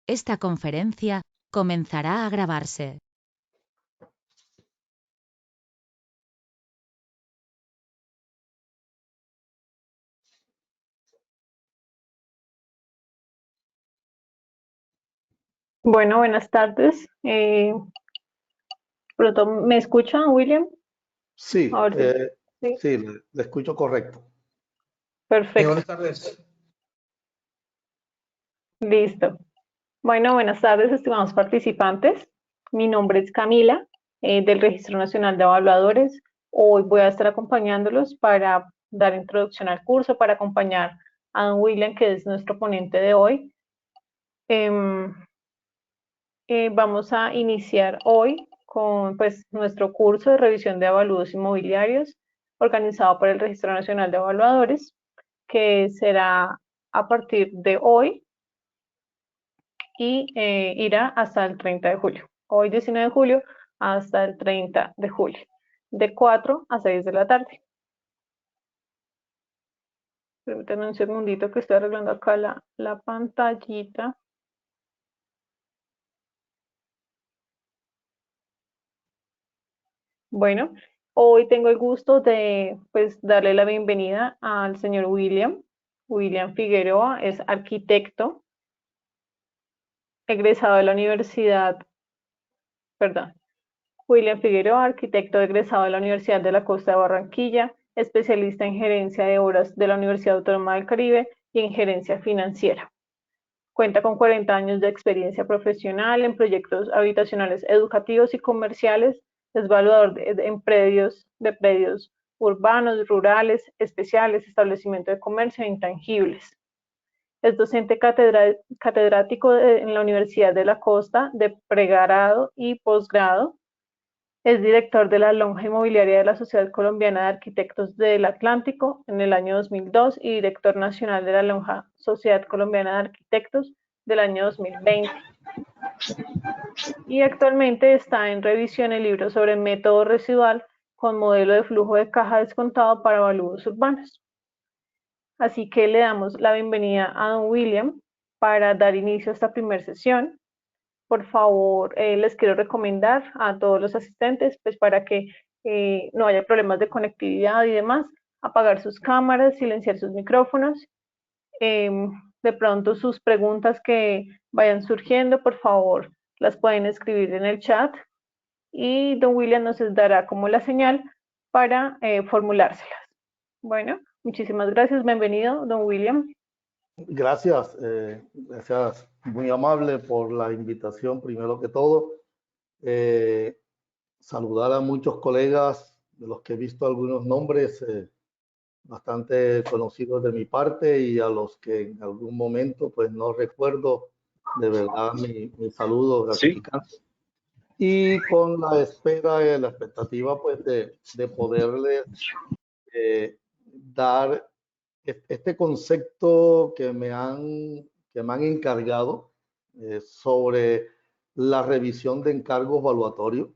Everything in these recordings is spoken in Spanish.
Esta conferencia comenzará a grabarse. Bueno, buenas tardes. Pronto, ¿me escucha, William? Sí, A ver sí, sí, le escucho correcto. perfecto, Buenas tardes. listo. Bueno, buenas tardes, estimados participantes. Mi nombre es Camila, del Registro Nacional de Evaluadores. Hoy voy a estar acompañándolos para dar introducción al curso, para acompañar a don William, que es nuestro ponente de hoy. Em, Vamos a iniciar hoy con nuestro curso de revisión de avalúos inmobiliarios organizado por el Registro Nacional de Evaluadores, que será a partir de hoy y irá hasta el 30 de julio. Hoy 19 de julio hasta el 30 de julio, de 4 a 6 de la tarde. Permítanme un segundito que estoy arreglando acá la pantallita. Bueno, hoy tengo el gusto de darle la bienvenida al señor William. William Figueroa es arquitecto, egresado de la Universidad, perdón, William Figueroa, arquitecto egresado de la Universidad de la Costa de Barranquilla, especialista en gerencia de obras de la Universidad Autónoma del Caribe y en gerencia financiera. Cuenta con 40 años de experiencia profesional en proyectos habitacionales educativos y comerciales. Es evaluador en predios urbanos, rurales, especiales, establecimiento de comercio e intangibles. Es docente catedrático en la Universidad de la Costa de pregrado y posgrado. Es director de la Lonja Inmobiliaria de la Sociedad Colombiana de Arquitectos del Atlántico en el año 2002 y director nacional de la Lonja Sociedad Colombiana de Arquitectos del año 2020. Y actualmente está en revisión el libro sobre método residual con modelo de flujo de caja descontado para avalúos urbanos. Así que le damos la bienvenida a don William para dar inicio a esta primera sesión. Por favor, les quiero recomendar a todos los asistentes, pues para que no haya problemas de conectividad y demás, apagar sus cámaras, silenciar sus micrófonos. De pronto sus preguntas que vayan surgiendo, por favor, las pueden escribir en el chat y don William nos dará como la señal para formulárselas. Bueno, muchísimas gracias. Bienvenido, don William. Gracias, gracias, muy amable por la invitación, primero que todo. Saludar a muchos colegas, de los que he visto algunos nombres bastante conocidos de mi parte, y a los que en algún momento pues no recuerdo, de verdad mi saludo gratificante. Y con la espera, la expectativa pues de poderles dar este concepto que me han encargado sobre la revisión de encargos valuatorios.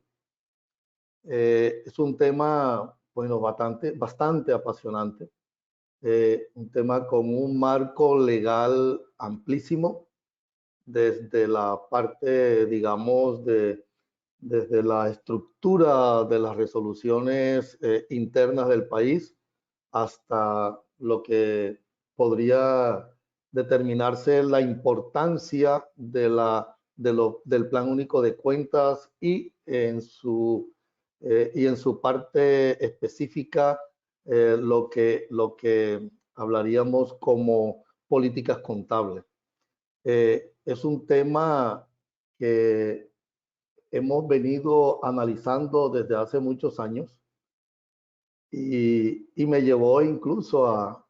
Es un tema, bueno, bastante apasionante, un tema con un marco legal amplísimo, desde la parte, digamos, desde la estructura de las resoluciones internas del país hasta lo que podría determinarse la importancia del Plan Único de Cuentas y en su parte específica lo que hablaríamos como políticas contables. Es un tema que hemos venido analizando desde hace muchos años, y me llevó incluso a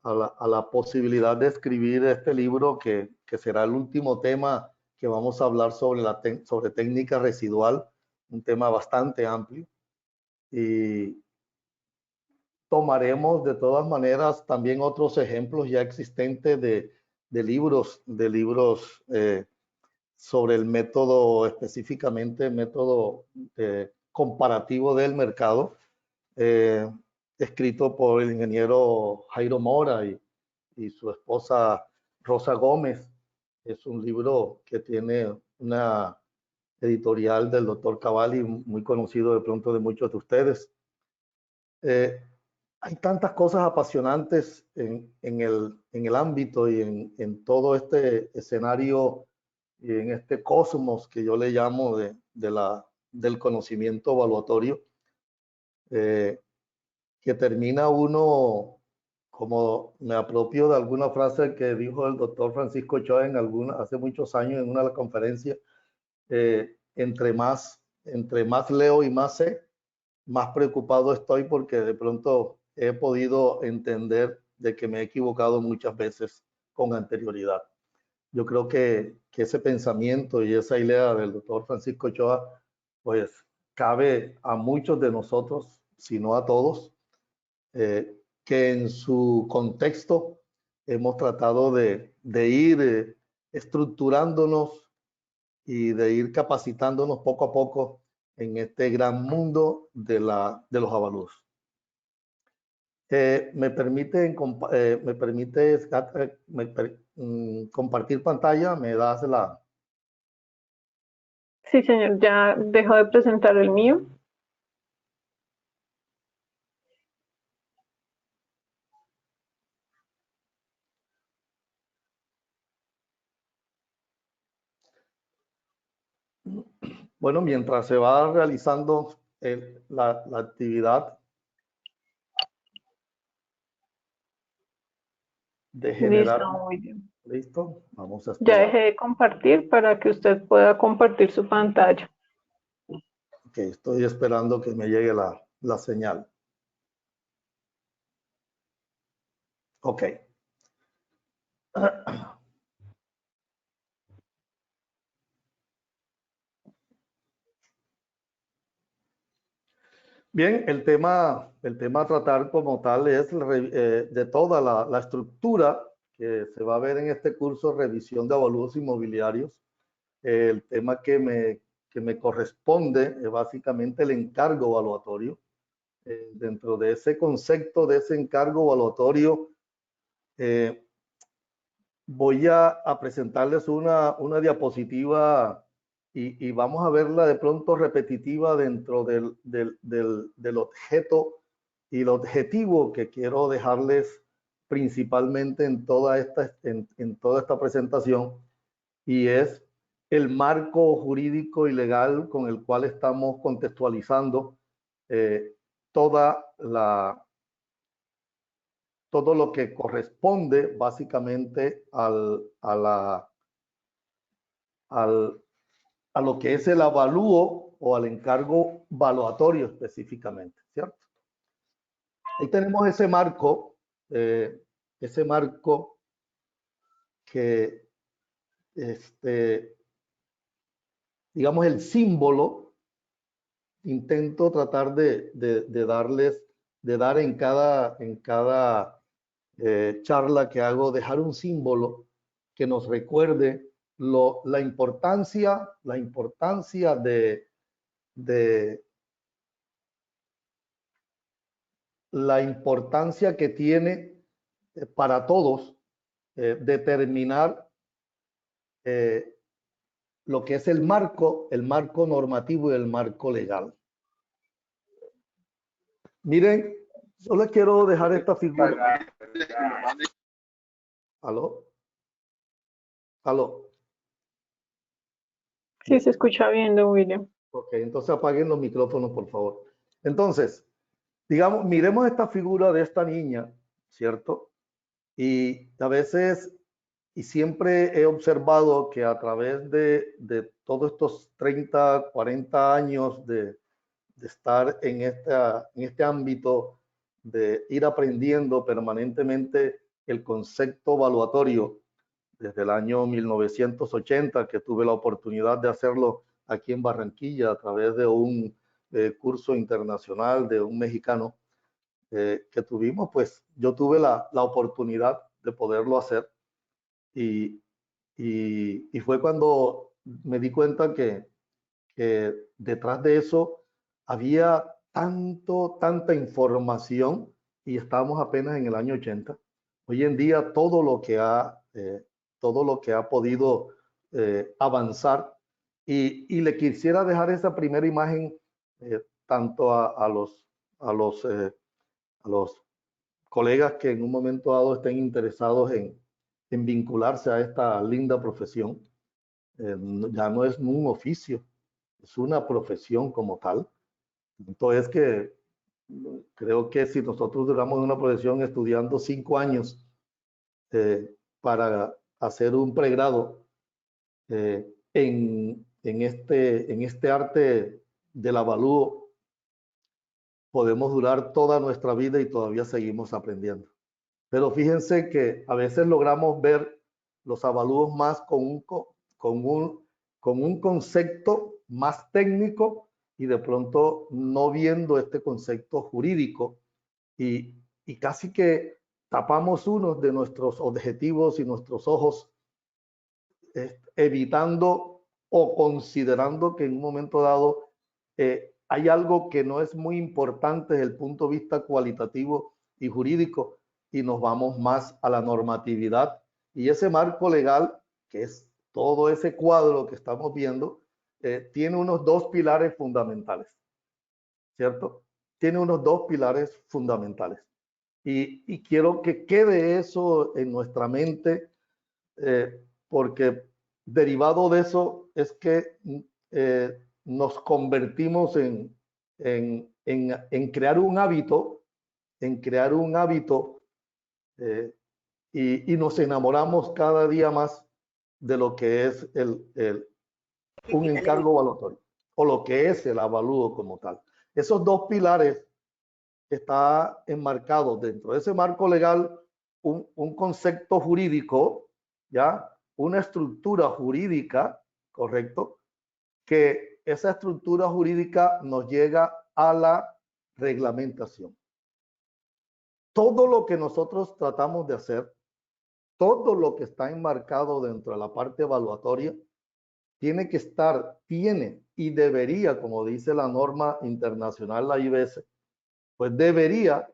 la posibilidad de escribir este libro que será el último tema que vamos a hablar sobre técnica residual, un tema bastante amplio. Y tomaremos de todas maneras también otros ejemplos ya existentes de libros sobre el método, específicamente método comparativo del mercado, escrito por el ingeniero Jairo Mora y su esposa Rosa Gómez, es un libro que tiene una editorial del doctor Cavalli, muy conocido de pronto de muchos de ustedes. Hay tantas cosas apasionantes en el ámbito y en todo este escenario y en este cosmos que yo le llamo del conocimiento evaluatorio, que termina uno, como me apropio de alguna frase que dijo el doctor Francisco Ochoa hace muchos años en una conferencia, entre más leo y más sé, más preocupado estoy porque de pronto he podido entender de que me he equivocado muchas veces con anterioridad. Yo creo que ese pensamiento y esa idea del doctor Francisco Ochoa, pues cabe a muchos de nosotros, si no a todos, que en su contexto hemos tratado de ir estructurándonos y de ir capacitándonos poco a poco en este gran mundo de los avalúos. ¿Me permites compartir pantalla? ¿Me das la...? Sí, señor, ya dejo de presentar el mío. Bueno, mientras se va realizando la actividad de generar... Listo, muy bien. ¿Listo? Vamos a Ya esperar. dejé de compartir para que usted pueda compartir su pantalla. Ok, estoy esperando que me llegue la señal. Ok. Bien, el tema a tratar como tal es de toda la estructura que se va a ver en este curso, revisión de avalúos inmobiliarios. El tema que me corresponde es básicamente el encargo evaluatorio. Dentro de ese concepto de ese encargo evaluatorio, voy a presentarles una diapositiva y vamos a verla de pronto repetitiva dentro del objeto y el objetivo que quiero dejarles principalmente en toda esta presentación, y es el marco jurídico y legal con el cual estamos contextualizando toda todo lo que corresponde básicamente a lo que es el avalúo o al encargo valuatorio específicamente, ¿cierto? Ahí tenemos ese marco que, digamos, el símbolo. Intento tratar de dar en cada charla que hago, dejar un símbolo que nos recuerde la importancia la importancia que tiene para todos determinar lo que es el marco normativo y el marco legal. Miren, yo les quiero dejar esta figura. ¿Aló? ¿Aló? Sí, se escucha bien, don William. Ok, entonces apaguen los micrófonos, por favor. Entonces, digamos, miremos esta figura de esta niña, ¿cierto? Y a veces, y siempre he observado que a través de todos estos 30, 40 años de estar en este ámbito, de ir aprendiendo permanentemente el concepto evaluatorio, desde el año 1980, que tuve la oportunidad de hacerlo aquí en Barranquilla a través de un curso internacional de un mexicano que tuvimos, pues yo tuve la oportunidad de poderlo hacer y fue cuando me di cuenta que detrás de eso había tanta información y estábamos apenas en el año 80. Hoy en día todo lo que ha todo lo que ha podido avanzar. Y le quisiera dejar esa primera imagen tanto a los colegas que en un momento dado estén interesados en vincularse a esta linda profesión. Ya no es un oficio, es una profesión como tal. Entonces que creo que si nosotros duramos una profesión estudiando 5 años para hacer un pregrado en este arte del avalúo, podemos durar toda nuestra vida y todavía seguimos aprendiendo. Pero fíjense que a veces logramos ver los avalúos más con un concepto más técnico y de pronto no viendo este concepto jurídico y casi que tapamos unos de nuestros objetivos y nuestros ojos, evitando o considerando que en un momento dado hay algo que no es muy importante desde el punto de vista cualitativo y jurídico, y nos vamos más a la normatividad. Y ese marco legal, que es todo ese cuadro que estamos viendo, tiene unos 2 pilares fundamentales, ¿cierto? Tiene unos 2 pilares fundamentales. Y quiero que quede eso en nuestra mente, porque derivado de eso es que nos convertimos en crear un hábito, y nos enamoramos cada día más de lo que es un encargo evaluatorio o lo que es el avalúo como tal. Esos 2 pilares está enmarcado dentro de ese marco legal un concepto jurídico, ¿ya? Una estructura jurídica, ¿correcto? Que esa estructura jurídica nos llega a la reglamentación. Todo lo que nosotros tratamos de hacer, todo lo que está enmarcado dentro de la parte evaluatoria, tiene que estar, tiene y debería, como dice la norma internacional, la IBS, pues debería,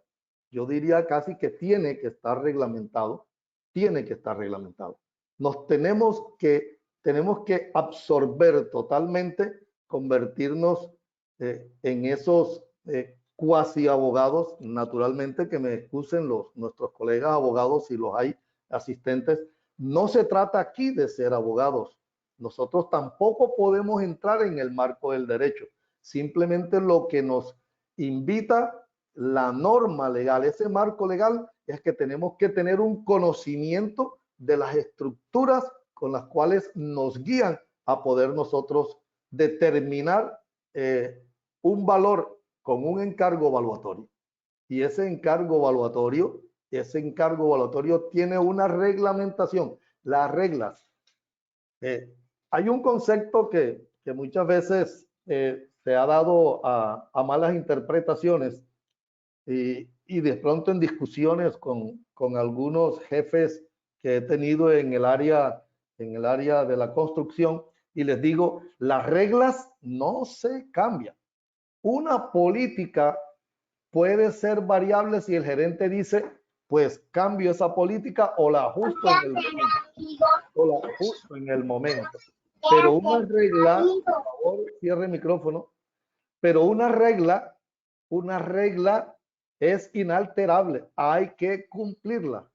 yo diría casi que tiene que estar reglamentado, tiene que estar reglamentado. Nos tenemos que absorber totalmente, convertirnos en esos cuasi abogados, naturalmente que me excusen nuestros colegas abogados si los hay asistentes. No se trata aquí de ser abogados. Nosotros tampoco podemos entrar en el marco del derecho. Simplemente lo que nos invita la norma legal, ese marco legal, es que tenemos que tener un conocimiento de las estructuras con las cuales nos guían a poder nosotros determinar un valor con un encargo evaluatorio. Y ese encargo evaluatorio tiene una reglamentación, las reglas. Hay un concepto que muchas veces se ha dado a malas interpretaciones y de pronto en discusiones con algunos jefes que he tenido en el área de la construcción, y les digo, las reglas no se cambian. Una política puede ser variable si el gerente dice, pues cambio esa política o la ajusto en el momento. Pero una regla, por favor, cierre el micrófono, pero una regla es inalterable, hay que cumplirla.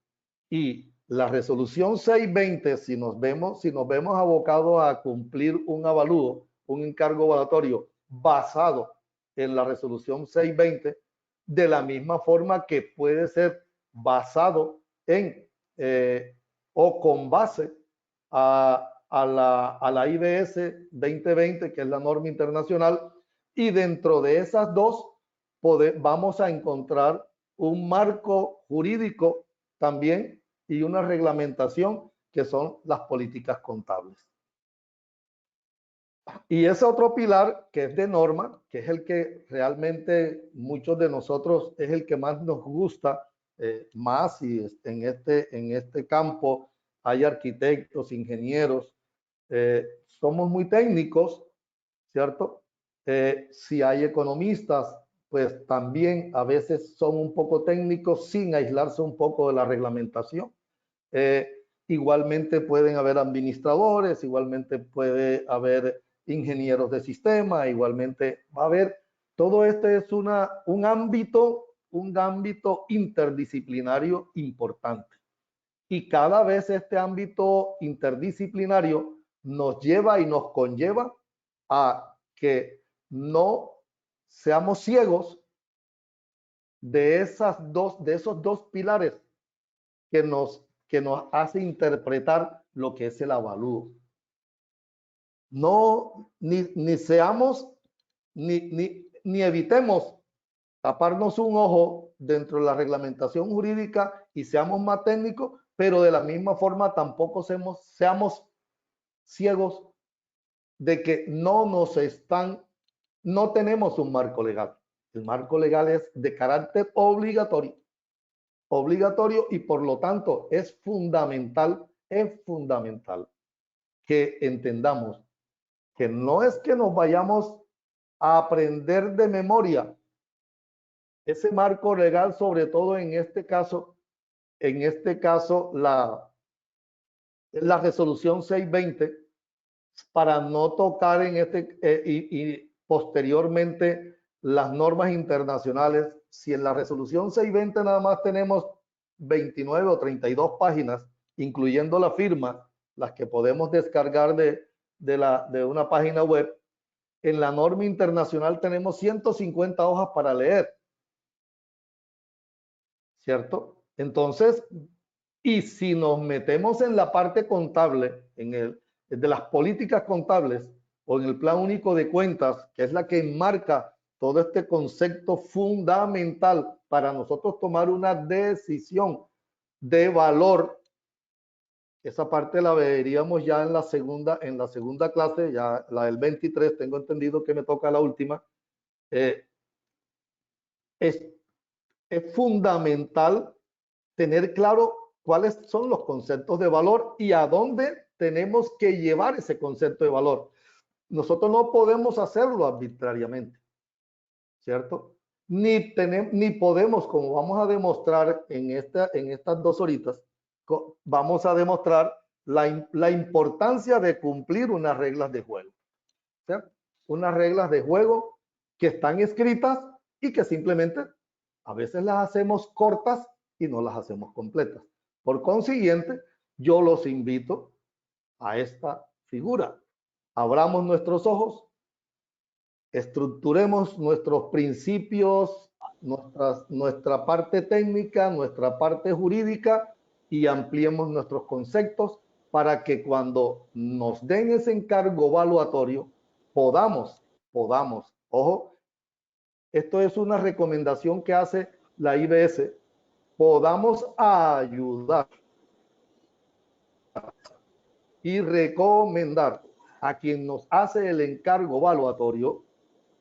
Y la resolución 620, si nos vemos abocados a cumplir un avalúo, un encargo evaluatorio basado en la resolución 620, de la misma forma que puede ser basado en o con base a la IBS 2020, que es la norma internacional, y dentro de esas dos vamos a encontrar un marco jurídico también y una reglamentación que son las políticas contables. Y ese otro pilar que es de norma, que es el que realmente muchos de nosotros es el que más nos gusta, más, y en este campo hay arquitectos, ingenieros, somos muy técnicos, ¿cierto? Si hay economistas, pues también a veces son un poco técnicos sin aislarse un poco de la reglamentación. igualmente pueden haber administradores, igualmente puede haber ingenieros de sistema, igualmente va a haber, todo esto es un ámbito interdisciplinario importante. Y cada vez este ámbito interdisciplinario nos lleva y nos conlleva a que no seamos ciegos de esos dos pilares que nos hace interpretar lo que es el avalúo. No, ni seamos, ni evitemos taparnos un ojo dentro de la reglamentación jurídica y seamos más técnicos, pero de la misma forma tampoco seamos ciegos de que no tenemos un marco legal. El marco legal es de carácter obligatorio y por lo tanto es fundamental que entendamos que no es que nos vayamos a aprender de memoria ese marco legal, sobre todo en este caso la resolución 620, para no tocar y posteriormente las normas internacionales. Si en la resolución 620 nada más tenemos 29 o 32 páginas, incluyendo la firma, las que podemos descargar de una página web, en la norma internacional tenemos 150 hojas para leer, ¿cierto? Entonces, y si nos metemos en la parte contable, de las políticas contables o en el plan único de cuentas, que es la que enmarca todo este concepto fundamental para nosotros tomar una decisión de valor, esa parte la veríamos ya en la segunda clase, ya la del 23, tengo entendido que me toca la última. Es fundamental tener claro cuáles son los conceptos de valor y a dónde tenemos que llevar ese concepto de valor. Nosotros no podemos hacerlo arbitrariamente, ¿cierto? Ni podemos, como vamos a demostrar en estas 2 horitas, vamos a demostrar la importancia de cumplir unas reglas de juego, ¿cierto? Unas reglas de juego que están escritas y que simplemente a veces las hacemos cortas y no las hacemos completas. Por consiguiente, yo los invito a esta figura. Abramos nuestros ojos, estructuremos nuestros principios, nuestra parte técnica, nuestra parte jurídica y ampliemos nuestros conceptos para que cuando nos den ese encargo evaluatorio podamos, ojo, esto es una recomendación que hace la IBS, podamos ayudar y recomendar a quien nos hace el encargo evaluatorio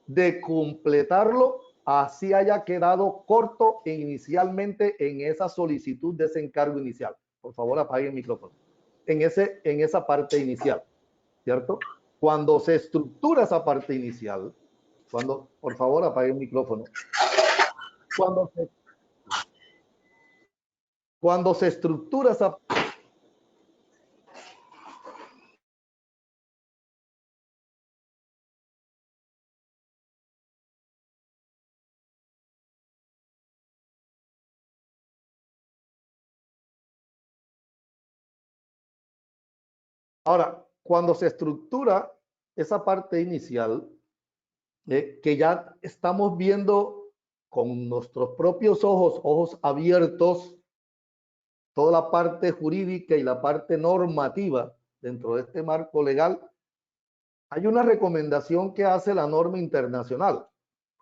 de completarlo, así haya quedado corto inicialmente en esa solicitud de ese encargo inicial. Por favor, apague el micrófono. En esa parte inicial, ¿cierto? Cuando se estructura esa parte inicial, por favor, apague el micrófono. Cuando se estructura esa Ahora, cuando se estructura esa parte inicial, que ya estamos viendo con nuestros propios ojos abiertos, toda la parte jurídica y la parte normativa dentro de este marco legal, hay una recomendación que hace la norma internacional.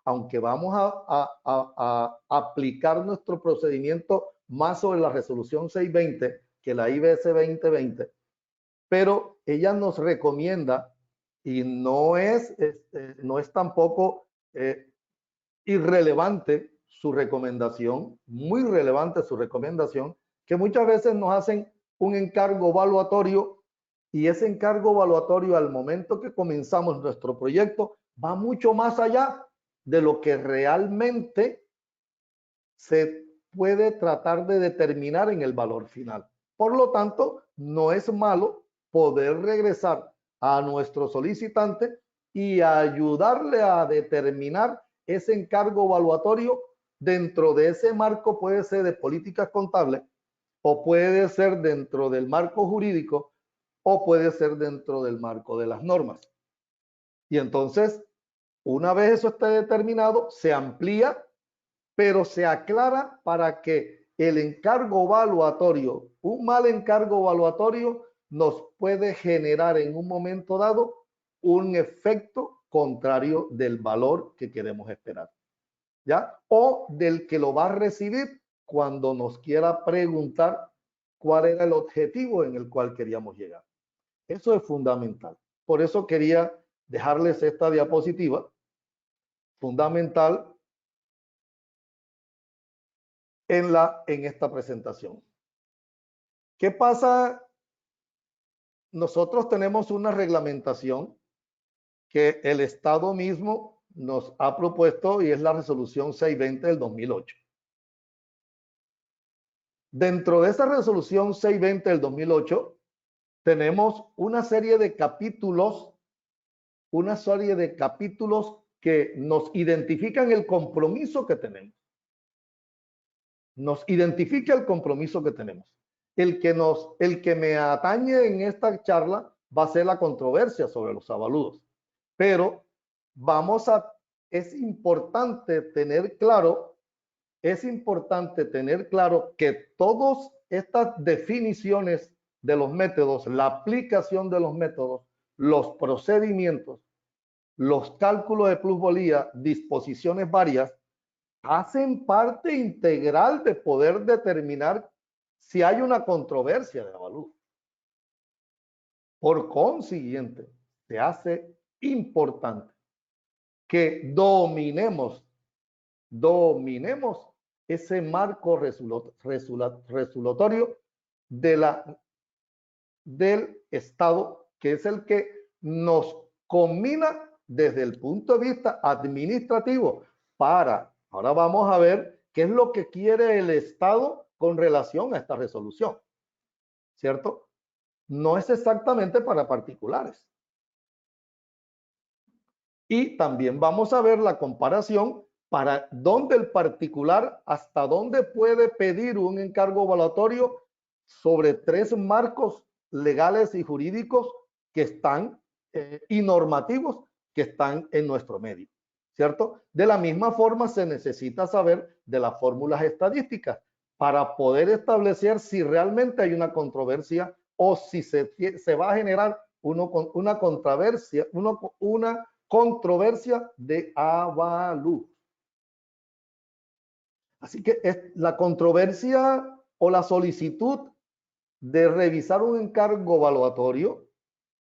Aunque vamos a aplicar nuestro procedimiento más sobre la resolución 620 que la IBS 2020, pero ella nos recomienda, y no es tampoco irrelevante su recomendación, muy relevante su recomendación, que muchas veces nos hacen un encargo evaluatorio y ese encargo evaluatorio al momento que comenzamos nuestro proyecto va mucho más allá de lo que realmente se puede tratar de determinar en el valor final. Por lo tanto, no es malo poder regresar a nuestro solicitante y ayudarle a determinar ese encargo evaluatorio dentro de ese marco. Puede ser de políticas contables, o puede ser dentro del marco jurídico, o puede ser dentro del marco de las normas. Y entonces, una vez eso esté determinado, se amplía, pero se aclara para que el encargo evaluatorio, un mal encargo evaluatorio, nos puede generar en un momento dado un efecto contrario del valor que queremos esperar, ¿ya? O del que lo va a recibir cuando nos quiera preguntar cuál era el objetivo en el cual queríamos llegar. Eso es fundamental. Por eso quería dejarles esta diapositiva fundamental en esta presentación. ¿Qué pasa? Nosotros tenemos una reglamentación que el Estado mismo nos ha propuesto y es la resolución 620 del 2008. Dentro de esa resolución 620 del 2008 tenemos una serie de capítulos que nos identifican el compromiso que tenemos. Nos identifica el compromiso que tenemos. El que me atañe en esta charla va a ser la controversia sobre los avalúos. Pero es importante tener claro que todas estas definiciones de los métodos, la aplicación de los métodos, los procedimientos, los cálculos de plusvalía, disposiciones varias, hacen parte integral de poder determinar si hay una controversia de avalúo. Por consiguiente, se hace importante que dominemos ese marco regulatorio del Estado, que es el que nos combina desde el punto de vista administrativo. Ahora vamos a ver qué es lo que quiere el Estado con relación a esta resolución, ¿cierto? No es exactamente para particulares. Y también vamos a ver la comparación para dónde el particular, hasta dónde puede pedir un encargo evaluatorio sobre 3 marcos legales y jurídicos que están y normativos que están en nuestro medio, ¿cierto? De la misma forma se necesita saber de las fórmulas estadísticas para poder establecer si realmente hay una controversia o si se va a generar una controversia de avalúo. Así que la controversia o la solicitud de revisar un encargo evaluatorio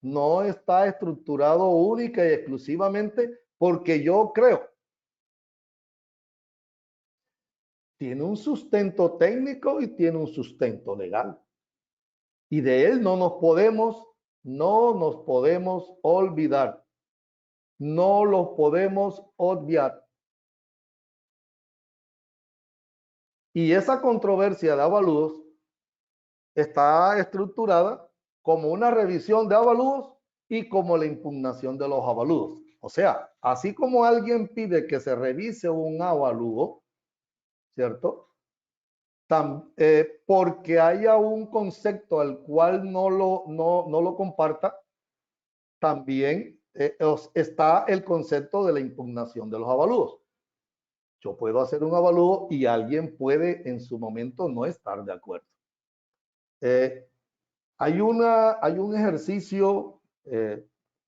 no está estructurado única y exclusivamente porque yo creo. Tiene un sustento técnico y tiene un sustento legal. Y de él no nos podemos olvidar. No los podemos obviar. Y esa controversia de avalúos está estructurada como una revisión de avalúos y como la impugnación de los avalúos. O sea, así como alguien pide que se revise un avalúo, ¿cierto? Porque haya un concepto al cual no lo comparta, también está el concepto de la impugnación de los avalúos. Yo puedo hacer un avalúo y alguien puede en su momento no estar de acuerdo. Hay un ejercicio,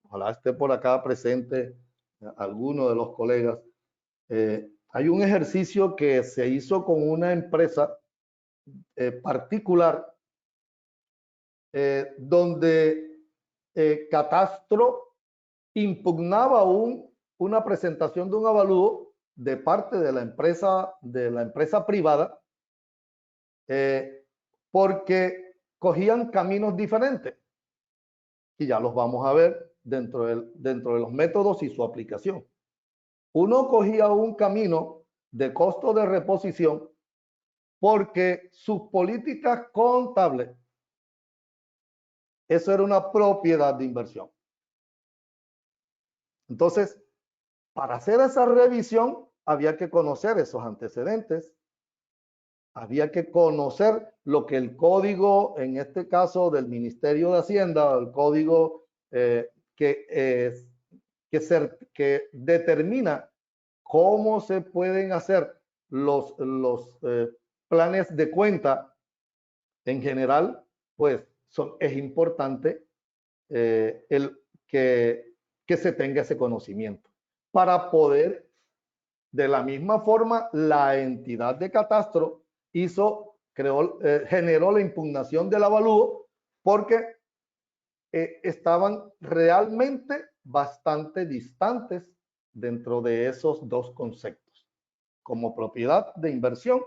ojalá esté por acá presente alguno de los colegas. Hay un ejercicio que se hizo con una empresa particular donde Catastro impugnaba una presentación de un avalúo de parte de la empresa privada porque cogían caminos diferentes y ya los vamos a ver dentro de los métodos y su aplicación. Uno cogía un camino de costo de reposición porque sus políticas contables Eso era una propiedad de inversión. Entonces, para hacer esa revisión, había que conocer esos antecedentes, había que conocer lo que el código, en este caso del Ministerio de Hacienda, el código que determina cómo se pueden hacer los planes de cuenta en general, pues es importante que se tenga ese conocimiento para poder, de la misma forma, la entidad de catastro generó la impugnación del avalúo porque estaban realmente bastante distantes dentro de esos dos conceptos, como propiedad de inversión,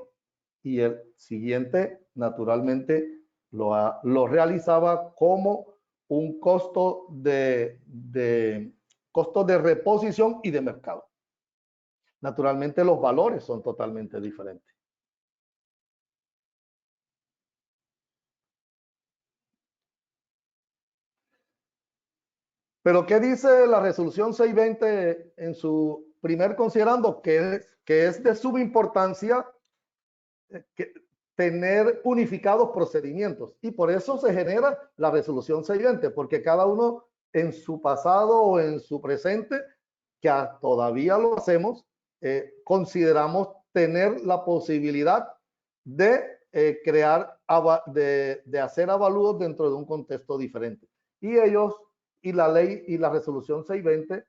y el siguiente, naturalmente, lo realizaba como un costo de reposición y de mercado. Naturalmente, los valores son totalmente diferentes. Pero ¿qué dice la resolución 620 en su primer considerando? Que es de suma importancia tener unificados procedimientos, y por eso se genera la resolución 620, porque cada uno en su pasado o en su presente, que todavía lo hacemos, consideramos tener la posibilidad de de hacer avalúos dentro de un contexto diferente. Y la ley y la resolución 620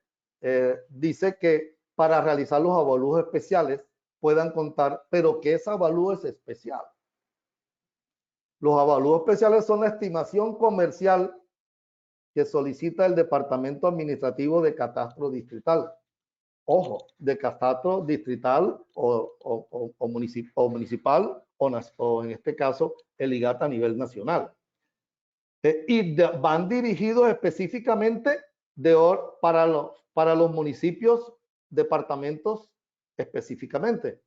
dice que para realizar los avalúos especiales puedan contar, pero que ese avalúo es especial. Los avalúos especiales son la estimación comercial que solicita el Departamento Administrativo de Catastro Distrital. Ojo, de catastro distrital o municipal o en este caso el IGAT a nivel nacional. Van dirigidos específicamente para los municipios, departamentos específicamente,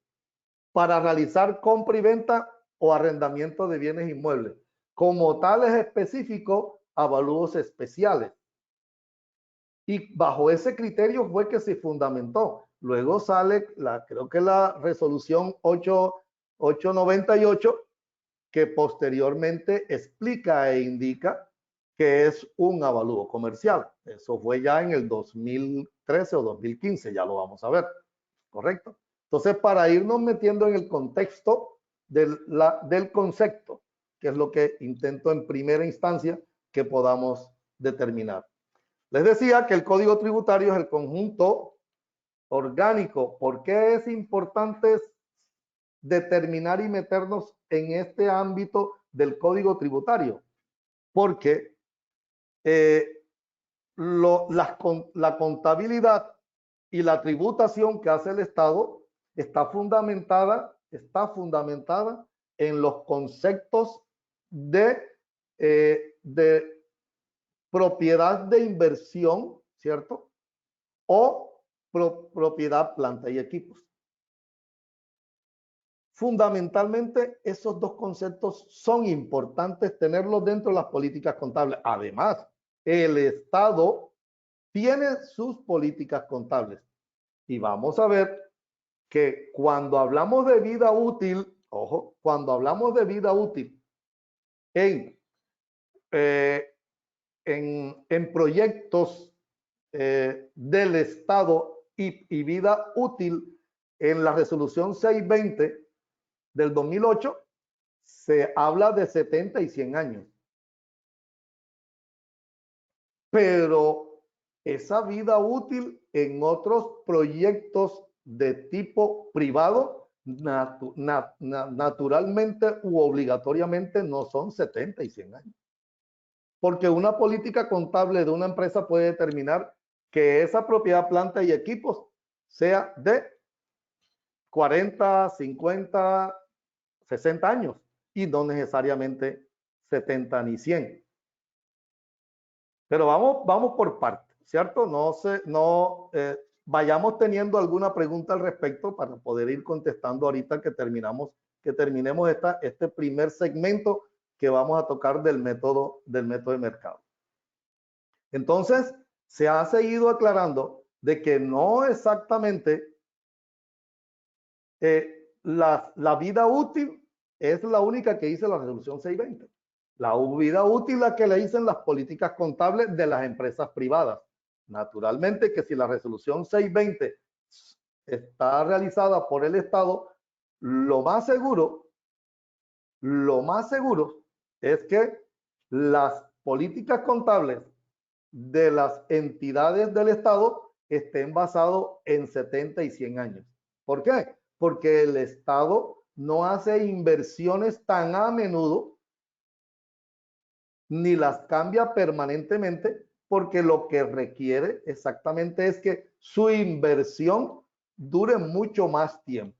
para realizar compra y venta o arrendamiento de bienes inmuebles. Como tales específicos, avalúos especiales. Y bajo ese criterio fue que se fundamentó. Luego sale, creo que la resolución 898, que posteriormente explica e indica que es un avalúo comercial. Eso fue ya en el 2013 o 2015, ya lo vamos a ver, ¿correcto? Entonces, para irnos metiendo en el contexto del concepto, que es lo que intento en primera instancia que podamos determinar. Les decía que el Código Tributario es el conjunto orgánico. ¿Por qué es importante determinar y meternos en este ámbito del Código Tributario? Porque la contabilidad y la tributación que hace el Estado está fundamentada en los conceptos de propiedad de inversión, ¿cierto? O propiedad, planta y equipos. Fundamentalmente, esos dos conceptos son importantes tenerlos dentro de las políticas contables. Además, el Estado tiene sus políticas contables. Y vamos a ver que cuando hablamos de vida útil, ojo, cuando hablamos de vida útil en proyectos del Estado y vida útil en la resolución 620 del 2008, se habla de 70 y 100 años. Pero esa vida útil en otros proyectos de tipo privado, naturalmente u obligatoriamente no son 70 y 100 años. Porque una política contable de una empresa puede determinar que esa propiedad, planta y equipos sea de 40, 50, 60 años y no necesariamente 70 ni 100. Pero vamos por partes, ¿cierto? Vayamos teniendo alguna pregunta al respecto para poder ir contestando ahorita que terminemos este primer segmento que vamos a tocar del método de mercado. Entonces, se ha seguido aclarando de que no exactamente la vida útil es la única que dice la resolución 620. La vida útil la que le dicen las políticas contables de las empresas privadas. Naturalmente que si la resolución 620 está realizada por el Estado, lo más seguro es que las políticas contables de las entidades del Estado estén basados en 70 y 100 años. ¿Por qué? Porque el Estado no hace inversiones tan a menudo ni las cambia permanentemente, porque lo que requiere exactamente es que su inversión dure mucho más tiempo,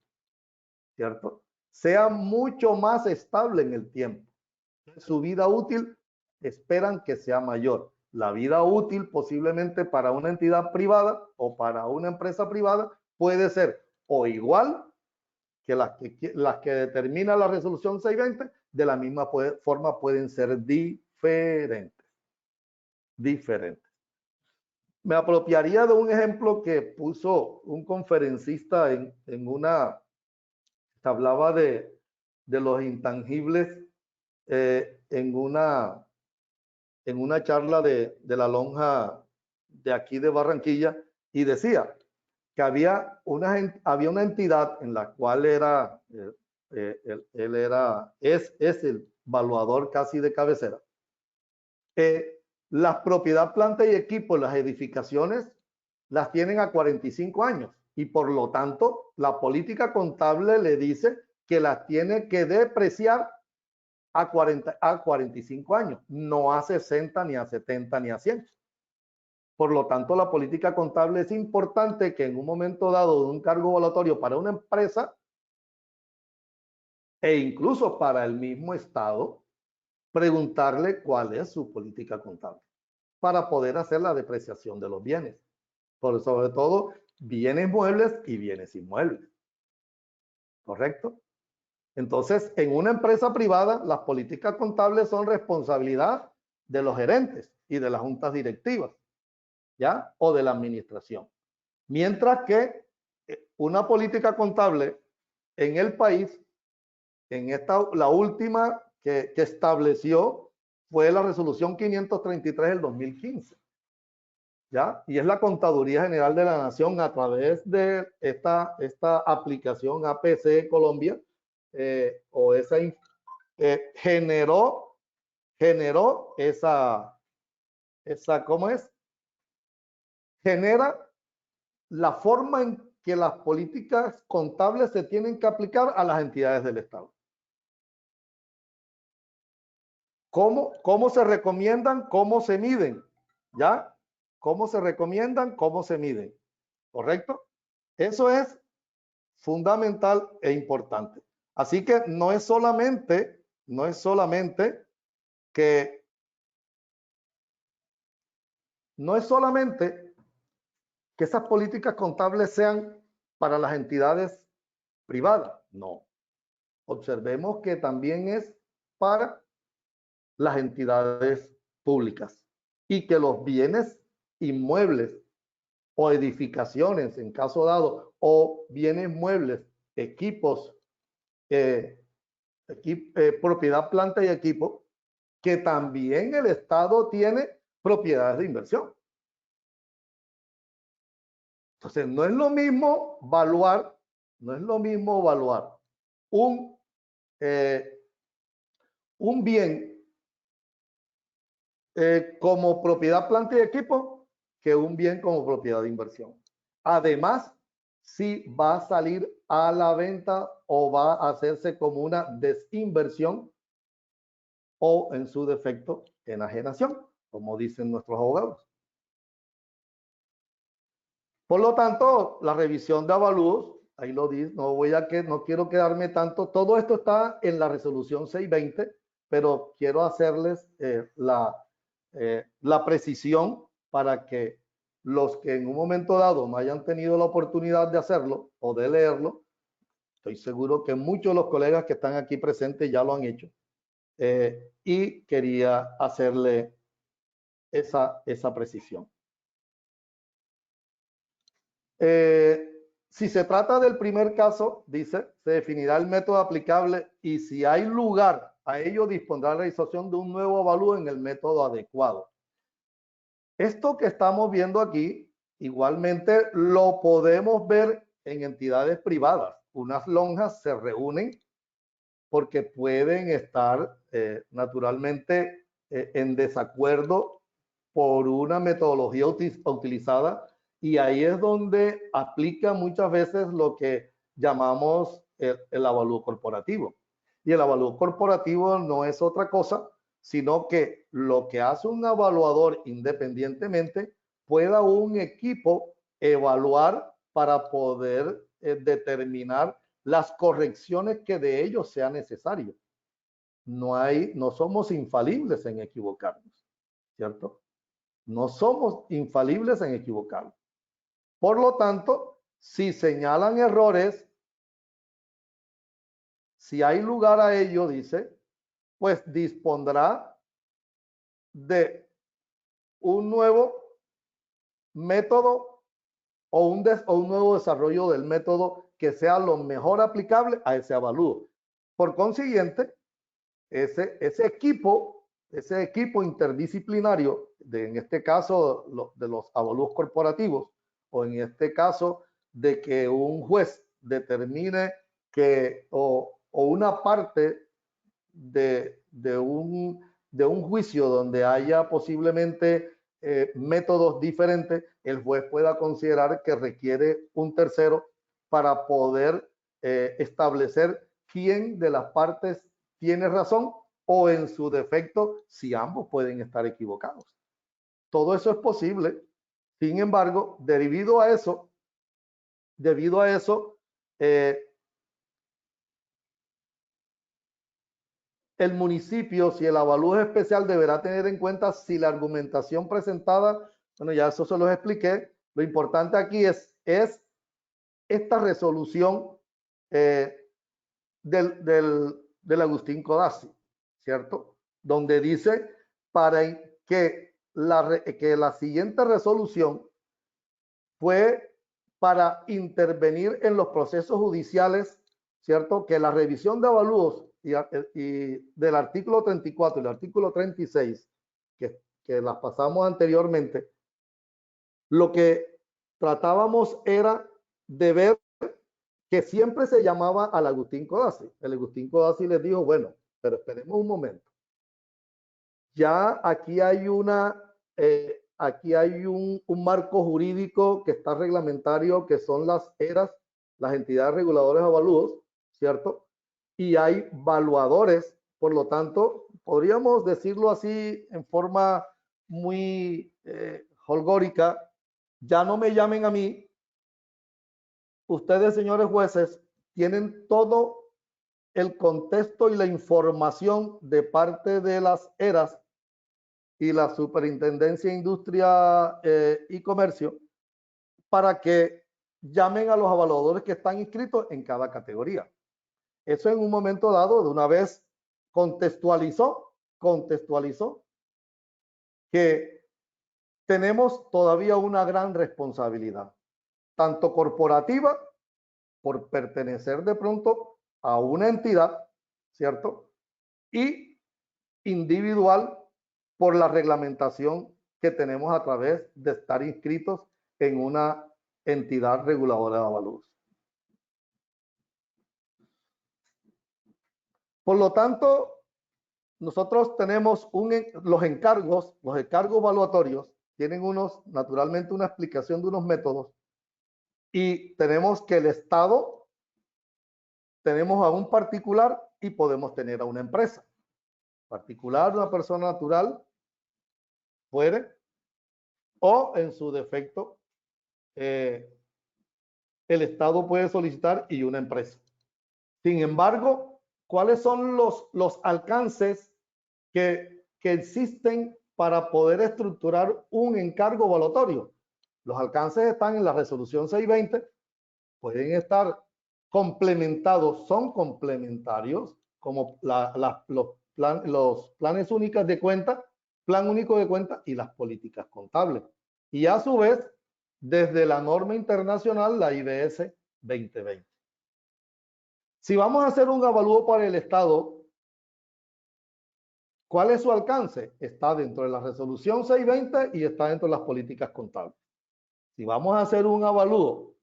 ¿cierto? Sea mucho más estable en el tiempo. Su vida útil esperan que sea mayor. La vida útil posiblemente para una entidad privada o para una empresa privada puede ser o igual que las que determina la resolución 620, de la misma forma pueden ser diferentes. Me apropiaría de un ejemplo que puso un conferencista en una, hablaba de los intangibles en una charla de la lonja de aquí de Barranquilla, y decía que había una entidad en la cual era, es el evaluador casi de cabecera. Las propiedad, planta y equipo, las edificaciones, las tienen a 45 años y por lo tanto la política contable le dice que las tiene que depreciar a 45 años, no a 60, ni a 70, ni a 100. Por lo tanto, la política contable es importante que en un momento dado de un cargo evaluatorio para una empresa e incluso para el mismo Estado, preguntarle cuál es su política contable para poder hacer la depreciación de los bienes, sobre todo bienes muebles y bienes inmuebles. ¿Correcto? Entonces, en una empresa privada, las políticas contables son responsabilidad de los gerentes y de las juntas directivas, ¿ya? O de la administración. Mientras que una política contable en el país, la última que estableció fue la resolución 533 del 2015, ¿ya? Y es la Contaduría General de la Nación a través de esta aplicación APC Colombia, generó esa, ¿cómo es? Genera la forma en que las políticas contables se tienen que aplicar a las entidades del Estado. ¿Cómo se recomiendan? ¿Cómo se miden? ¿Ya? ¿Cómo se recomiendan? ¿Cómo se miden? ¿Correcto? Eso es fundamental e importante. Así que no es solamente que esas políticas contables sean para las entidades privadas. No. Observemos que también es para las entidades públicas y que los bienes inmuebles o edificaciones, en caso dado, o bienes muebles, equipos, propiedad, planta y equipo, que también el Estado tiene propiedades de inversión. Entonces, no es lo mismo evaluar un bien como propiedad, planta y equipo que un bien como propiedad de inversión. Además, si va a salir a la venta o va a hacerse como una desinversión o en su defecto enajenación, como dicen nuestros abogados. Por lo tanto, la revisión de avalúos, ahí lo dice, no quiero quedarme tanto, todo esto está en la resolución 620, pero quiero hacerles la precisión para que los que en un momento dado no hayan tenido la oportunidad de hacerlo o de leerlo, estoy seguro que muchos de los colegas que están aquí presentes ya lo han hecho. y quería hacerle esa precisión. Si se trata del primer caso, dice, se definirá el método aplicable y si hay lugar a ello dispondrá la realización de un nuevo avalúo en el método adecuado. Esto que estamos viendo aquí, igualmente lo podemos ver en entidades privadas. Unas lonjas se reúnen porque pueden estar naturalmente en desacuerdo por una metodología utilizada, y ahí es donde aplica muchas veces lo que llamamos el avalúo corporativo. Y el avalúo corporativo no es otra cosa, sino que lo que hace un evaluador independientemente pueda un equipo evaluar para poder determinar las correcciones que de ellos sea necesario. No somos infalibles en equivocarnos, ¿cierto? No somos infalibles en equivocarnos. Por lo tanto, si señalan errores, si hay lugar a ello, dice, pues dispondrá de un nuevo método o un nuevo desarrollo del método que sea lo mejor aplicable a ese avalúo. Por consiguiente, ese equipo interdisciplinario, en este caso de los avalúos corporativos, o en este caso de que un juez determine que o una parte de un juicio donde haya posiblemente métodos diferentes, el juez pueda considerar que requiere un tercero para poder establecer quién de las partes tiene razón, o en su defecto, si ambos pueden estar equivocados. Todo eso es posible. Sin embargo, debido a eso, el municipio, si el avalúo es especial, deberá tener en cuenta si la argumentación presentada, bueno, ya eso se los expliqué. Lo importante aquí es esta resolución del Agustín Codazzi, ¿cierto? Donde dice para que la siguiente resolución fue para intervenir en los procesos judiciales, ¿cierto? Que la revisión de avalúos y del artículo 34 y el artículo 36, que las pasamos anteriormente, lo que tratábamos era de ver que siempre se llamaba al Agustín Codazzi. El Agustín Codazzi les dijo, bueno, pero esperemos un momento. Ya aquí hay un marco jurídico que está reglamentario, que son las ERAs, las entidades reguladoras de avalúos, ¿cierto? Y hay valuadores, por lo tanto, podríamos decirlo así en forma muy holgórica, ya no me llamen a mí, ustedes, señores jueces, tienen todo el contexto y la información de parte de las ERAs y la Superintendencia de Industria y Comercio para que llamen a los evaluadores que están inscritos en cada categoría. Eso en un momento dado, de una vez contextualizó que tenemos todavía una gran responsabilidad, tanto corporativa, por pertenecer de pronto a una entidad, ¿cierto? Y individual por la reglamentación que tenemos a través de estar inscritos en una entidad reguladora de avalúos. Por lo tanto, nosotros tenemos los encargos evaluatorios tienen naturalmente una explicación de unos métodos, y tenemos que el Estado, tenemos a un particular y podemos tener a una empresa. Particular, una persona natural, puede, o en su defecto, el Estado puede solicitar y una empresa. Sin embargo, ¿cuáles son los alcances que existen para poder estructurar un encargo evaluatorio? Los alcances están en la resolución 620, pueden estar complementados, son complementarios, como los planes únicos de cuenta, plan único de cuenta y las políticas contables. Y a su vez, desde la norma internacional, la IBS 2020. Si vamos a hacer un avalúo para el Estado, ¿cuál es su alcance? Está dentro de la resolución 620 y está dentro de las políticas contables. Si vamos a hacer un avalúo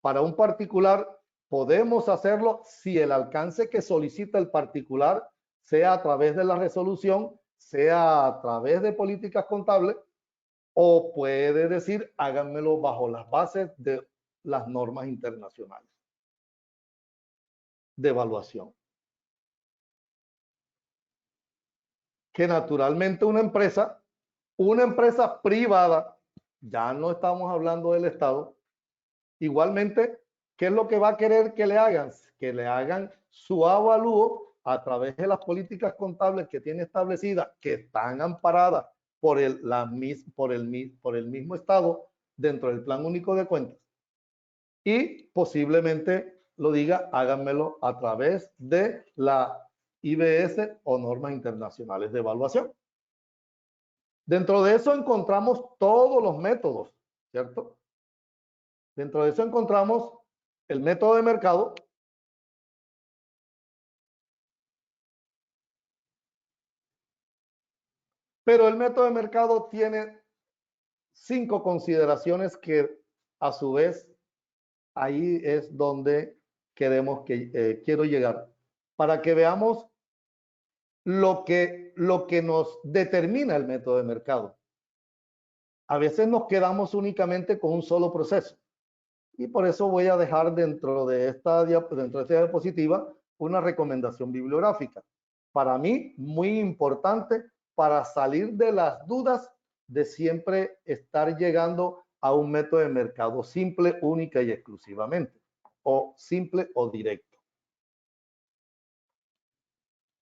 para un particular, podemos hacerlo si el alcance que solicita el particular sea a través de la resolución, sea a través de políticas contables, o puede decir, háganmelo bajo las bases de las normas internacionales de evaluación. Que naturalmente una empresa privada, ya no estamos hablando del Estado, igualmente, ¿qué es lo que va a querer que le hagan? Que le hagan su avalúo a través de las políticas contables que tiene establecidas, que están amparadas por el mismo Estado dentro del Plan Único de Cuentas. Y posiblemente lo diga, háganmelo a través de la IBS o normas internacionales de evaluación. Dentro de eso encontramos todos los métodos, ¿cierto? Dentro de eso encontramos el método de mercado, pero el método de mercado tiene 5 consideraciones que a su vez ahí es donde quiero llegar, para que veamos lo que nos determina el método de mercado. A veces nos quedamos únicamente con un solo proceso. Y por eso voy a dejar dentro de esta diapositiva una recomendación bibliográfica. Para mí, muy importante para salir de las dudas de siempre estar llegando a un método de mercado simple, única y exclusivamente, o simple o directo.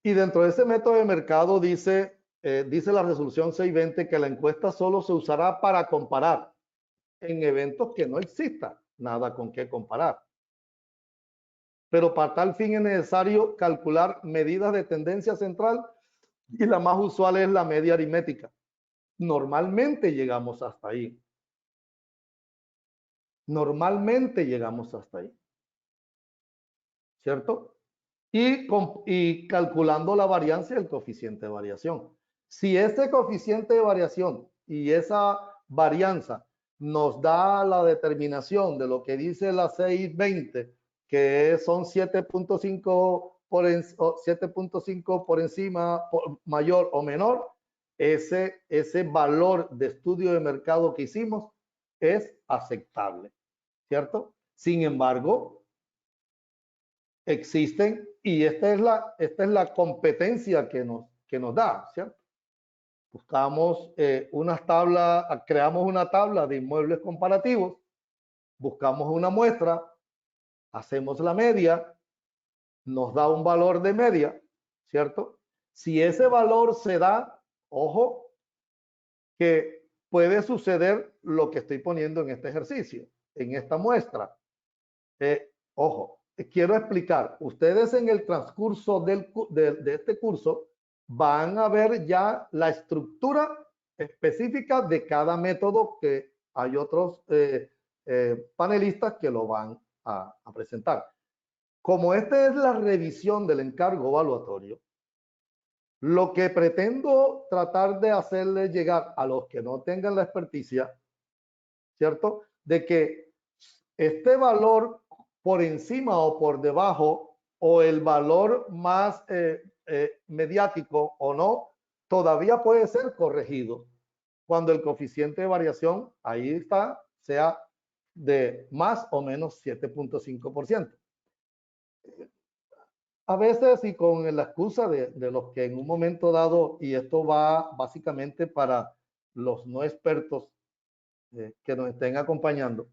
Y dentro de ese método de mercado dice la resolución 620 que la encuesta solo se usará para comparar en eventos que no exista nada con qué comparar. Pero para tal fin es necesario calcular medidas de tendencia central y la más usual es la media aritmética. Normalmente llegamos hasta ahí. Normalmente llegamos hasta ahí. ¿Cierto? Y calculando la varianza y el coeficiente de variación. Si ese coeficiente de variación y esa varianza nos da la determinación de lo que dice la 620, que son 7.5 por encima, mayor o menor, ese valor de estudio de mercado que hicimos es aceptable, ¿cierto? Sin embargo, existen, y esta es la competencia que nos da, ¿cierto? Buscamos unas tablas, creamos una tabla de inmuebles comparativos, buscamos una muestra, hacemos la media, nos da un valor de media, ¿cierto? Si ese valor se da, ojo, que puede suceder lo que estoy poniendo en este ejercicio, en esta muestra. Ojo, quiero explicar, ustedes en el transcurso de este curso van a ver ya la estructura específica de cada método, que hay otros panelistas que lo van a presentar. Como esta es la revisión del encargo evaluatorio, lo que pretendo tratar de hacerles llegar a los que no tengan la experticia, ¿cierto? De que este valor por encima o por debajo, o el valor más mediático o no, todavía puede ser corregido cuando el coeficiente de variación, ahí está, sea de más o menos 7.5%. A veces, y con la excusa de los que en un momento dado, y esto va básicamente para los no expertos que nos estén acompañando,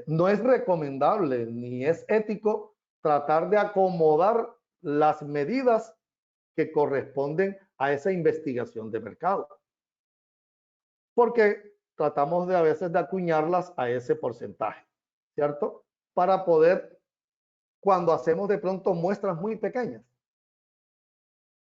no es recomendable ni es ético tratar de acomodar las medidas que corresponden a esa investigación de mercado, porque tratamos de a veces de acuñarlas a ese porcentaje, ¿cierto? Para poder, cuando hacemos de pronto muestras muy pequeñas,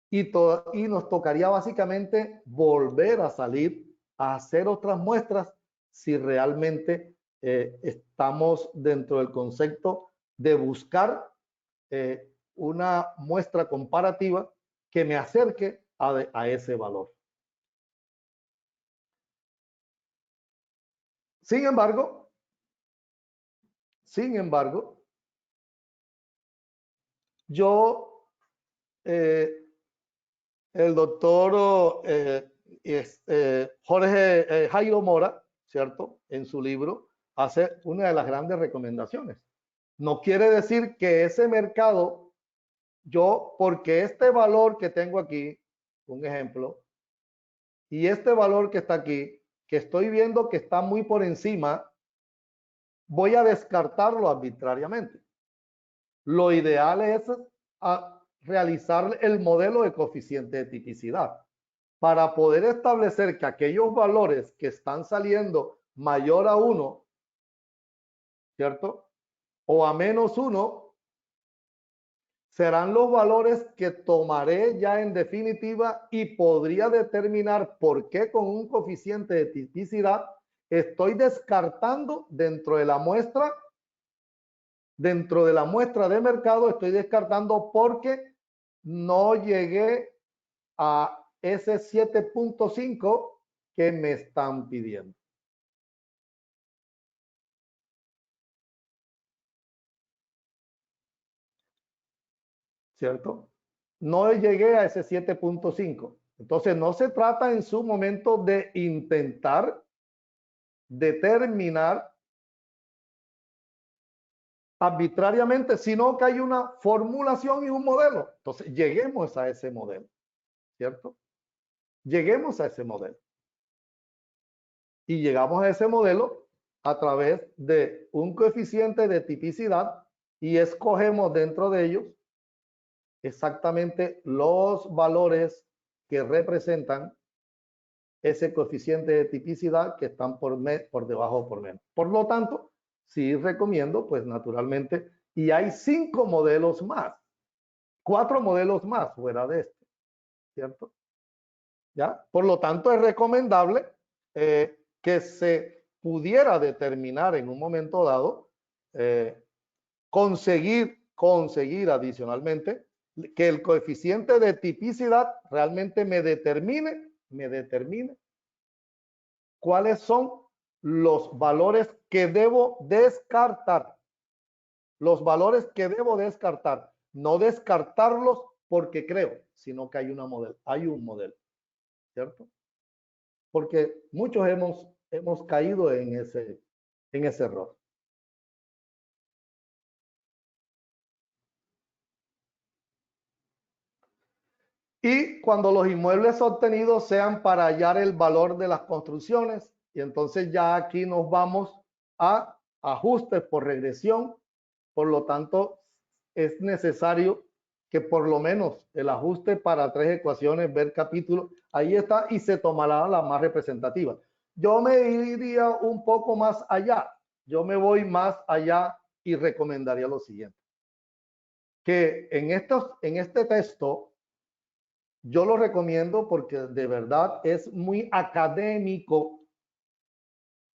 y nos tocaría básicamente volver a salir a hacer otras muestras si realmente estamos dentro del concepto de buscar una muestra comparativa que me acerque a ese valor. Sin embargo, yo, el doctor Jorge Jairo Mora, ¿cierto? En su libro hace una de las grandes recomendaciones. No quiere decir que ese mercado, porque este valor que tengo aquí, un ejemplo, y este valor que está aquí, que estoy viendo que está muy por encima, voy a descartarlo arbitrariamente. Lo ideal es realizar el modelo de coeficiente de tipicidad para poder establecer que aquellos valores que están saliendo mayor a 1, ¿cierto? O a menos 1, serán los valores que tomaré ya en definitiva y podría determinar por qué con un coeficiente de tipicidad estoy descartando dentro de la muestra de mercado, estoy descartando porque no llegué a ese 7.5 que me están pidiendo. ¿Cierto? No llegué a ese 7.5. Entonces no se trata en su momento de intentar determinar arbitrariamente, sino que hay una formulación y un modelo. Entonces lleguemos a ese modelo, ¿cierto? Lleguemos a ese modelo. Y llegamos a ese modelo a través de un coeficiente de tipicidad y escogemos dentro de ellos exactamente los valores que representan ese coeficiente de tipicidad que están por debajo o por menos. Por lo tanto, sí recomiendo, pues naturalmente, y hay 5 modelos más, 4 modelos más fuera de este, ¿cierto? ¿Ya? Por lo tanto, es recomendable que se pudiera determinar en un momento dado, conseguir adicionalmente que el coeficiente de tipicidad realmente me determine cuáles son los valores que debo descartar. Los valores que debo descartar. No descartarlos porque creo, sino que hay un modelo, ¿cierto? Porque muchos hemos caído en ese error. Y cuando los inmuebles obtenidos sean para hallar el valor de las construcciones, y entonces ya aquí nos vamos a ajustes por regresión. Por lo tanto, es necesario que por lo menos el ajuste para 3 ecuaciones, ver capítulo, ahí está y se tomará la más representativa. Yo me iría un poco más allá. Yo me voy más allá y recomendaría lo siguiente. Que en este texto, yo lo recomiendo porque de verdad es muy académico,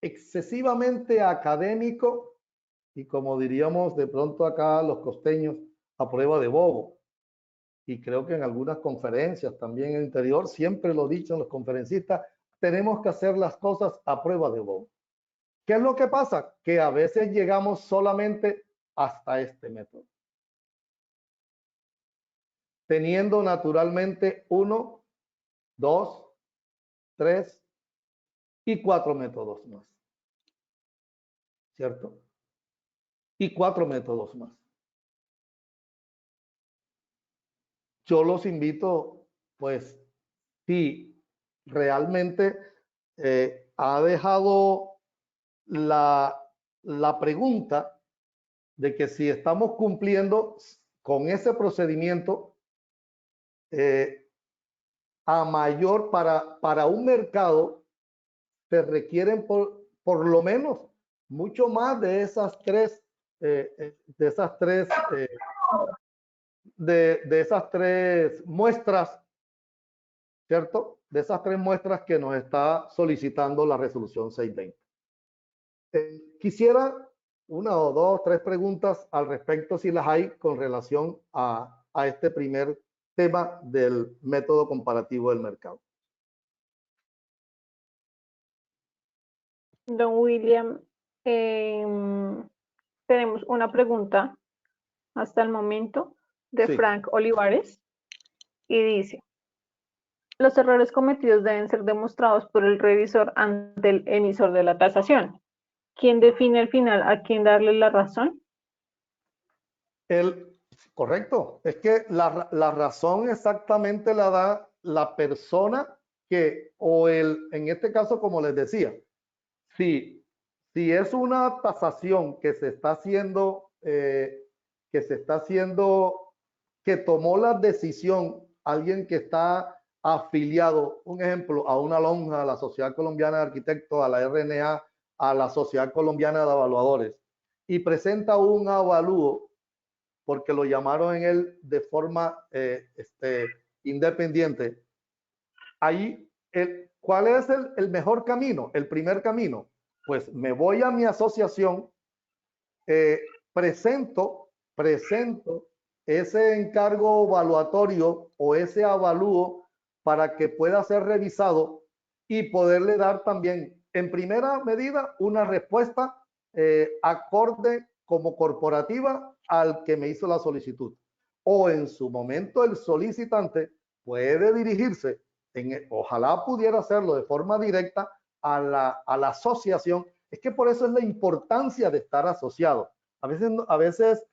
excesivamente académico y como diríamos de pronto acá los costeños, a prueba de bobo. Y creo que en algunas conferencias también en el interior, siempre lo dicen los conferencistas, tenemos que hacer las cosas a prueba de bobo. ¿Qué es lo que pasa? Que a veces llegamos solamente hasta este método. Teniendo naturalmente 1, 2, 3 y 4 métodos más. ¿Cierto? Y 4 métodos más. Yo los invito, pues, si realmente ha dejado la pregunta de que si estamos cumpliendo con ese procedimiento a mayor para un mercado, se requieren por lo menos mucho más de esas tres de esas tres muestras, ¿cierto? De esas tres muestras que nos está solicitando la resolución 620. Quisiera una o dos, tres preguntas al respecto, si las hay, con relación a este primer tema del método comparativo del mercado. Don William, tenemos una pregunta hasta el momento de Sí. Frank Olivares y dice: los errores cometidos deben ser demostrados por el revisor ante el emisor de la tasación. ¿Quién define al final a quién darle la razón? Correcto, es que la razón exactamente la da la persona que, en este caso, como les decía, si es una tasación que se está haciendo, que tomó la decisión alguien que está afiliado, un ejemplo, a una lonja, a la Sociedad Colombiana de Arquitectos, a la RNA, a la Sociedad Colombiana de Evaluadores, y presenta un avalúo porque lo llamaron en él de forma independiente. Ahí, ¿cuál es el mejor camino? El primer camino, pues me voy a mi asociación, presento ese encargo evaluatorio o ese avalúo para que pueda ser revisado y poderle dar también, en primera medida, una respuesta acorde como corporativa al que me hizo la solicitud. O en su momento el solicitante puede dirigirse, ojalá pudiera hacerlo de forma directa a la asociación. Es que por eso es la importancia de estar asociado. A veces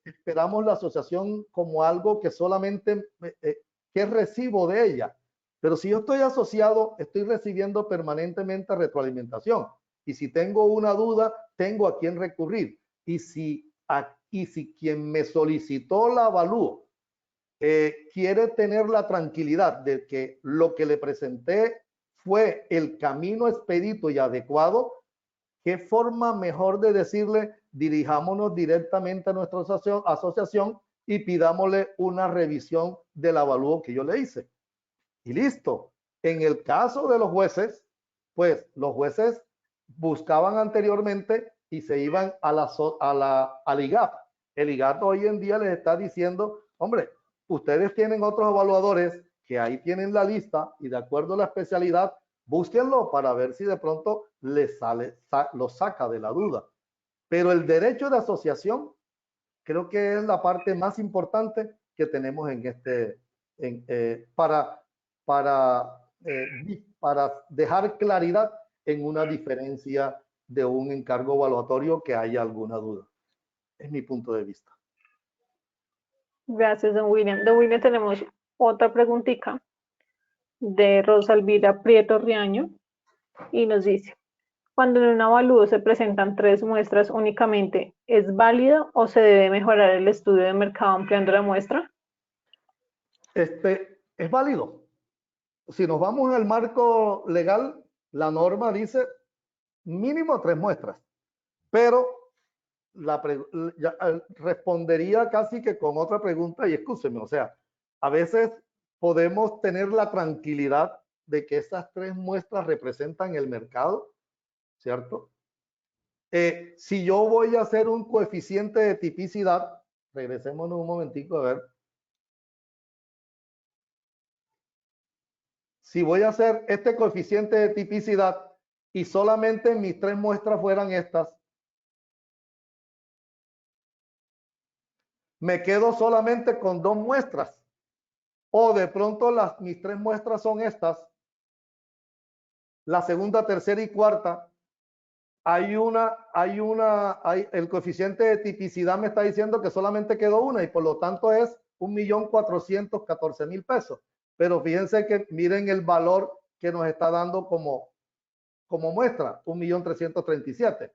esperamos la asociación como algo que solamente que recibo de ella. Pero si yo estoy asociado, estoy recibiendo permanentemente retroalimentación. Y si tengo una duda, tengo a quién recurrir. Y si quien me solicitó la avalúo quiere tener la tranquilidad de que lo que le presenté fue el camino expedito y adecuado, ¿qué forma mejor de decirle: dirijámonos directamente a nuestra asociación y pidámosle una revisión del avalúo que yo le hice? Y listo. En el caso de los jueces, pues los jueces buscaban anteriormente y se iban al IGAP. El IGAP hoy en día les está diciendo: hombre, ustedes tienen otros evaluadores que ahí tienen la lista y de acuerdo a la especialidad, búsquenlo para ver si de pronto les lo saca de la duda. Pero el derecho de asociación creo que es la parte más importante que tenemos para dejar claridad en una diferencia de un encargo evaluatorio que haya alguna duda. Es mi punto de vista. Gracias, don William. Don William, tenemos otra preguntita de Rosa Elvira Prieto Riaño y nos dice: cuando en un avalúo se presentan 3 muestras únicamente, ¿es válido o se debe mejorar el estudio de mercado ampliando la muestra? Es válido. Si nos vamos al marco legal, la norma dice mínimo 3 muestras, pero respondería casi que con otra pregunta, y escúcheme, o sea, a veces podemos tener la tranquilidad de que esas 3 muestras representan el mercado, ¿cierto? Si yo voy a hacer un coeficiente de tipicidad, regresémonos un momentico a ver. Si voy a hacer este coeficiente de tipicidad y solamente mis 3 muestras fueran estas, me quedo solamente con 2 muestras. O de pronto mis 3 muestras son estas, la segunda, tercera y cuarta. El coeficiente de tipicidad me está diciendo que solamente quedó una y por lo tanto es 1.414.000 pesos. Pero fíjense que miren el valor que nos está dando como muestra, 1.337.000.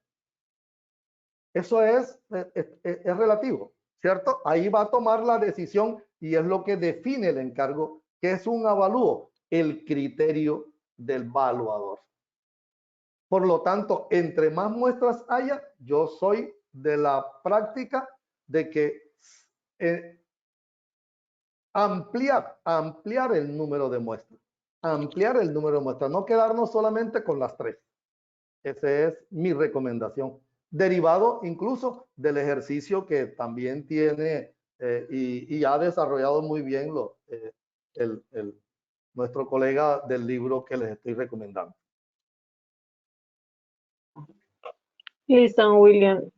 Eso es relativo, ¿cierto? Ahí va a tomar la decisión y es lo que define el encargo, que es un avalúo, el criterio del evaluador. Por lo tanto, entre más muestras haya, yo soy de la práctica de que ampliar el número de muestras. Ampliar el número de muestras, no quedarnos solamente con las 3. Esa es mi recomendación. Derivado incluso del ejercicio que también tiene y ha desarrollado muy bien nuestro colega del libro que les estoy recomendando. Listo, William.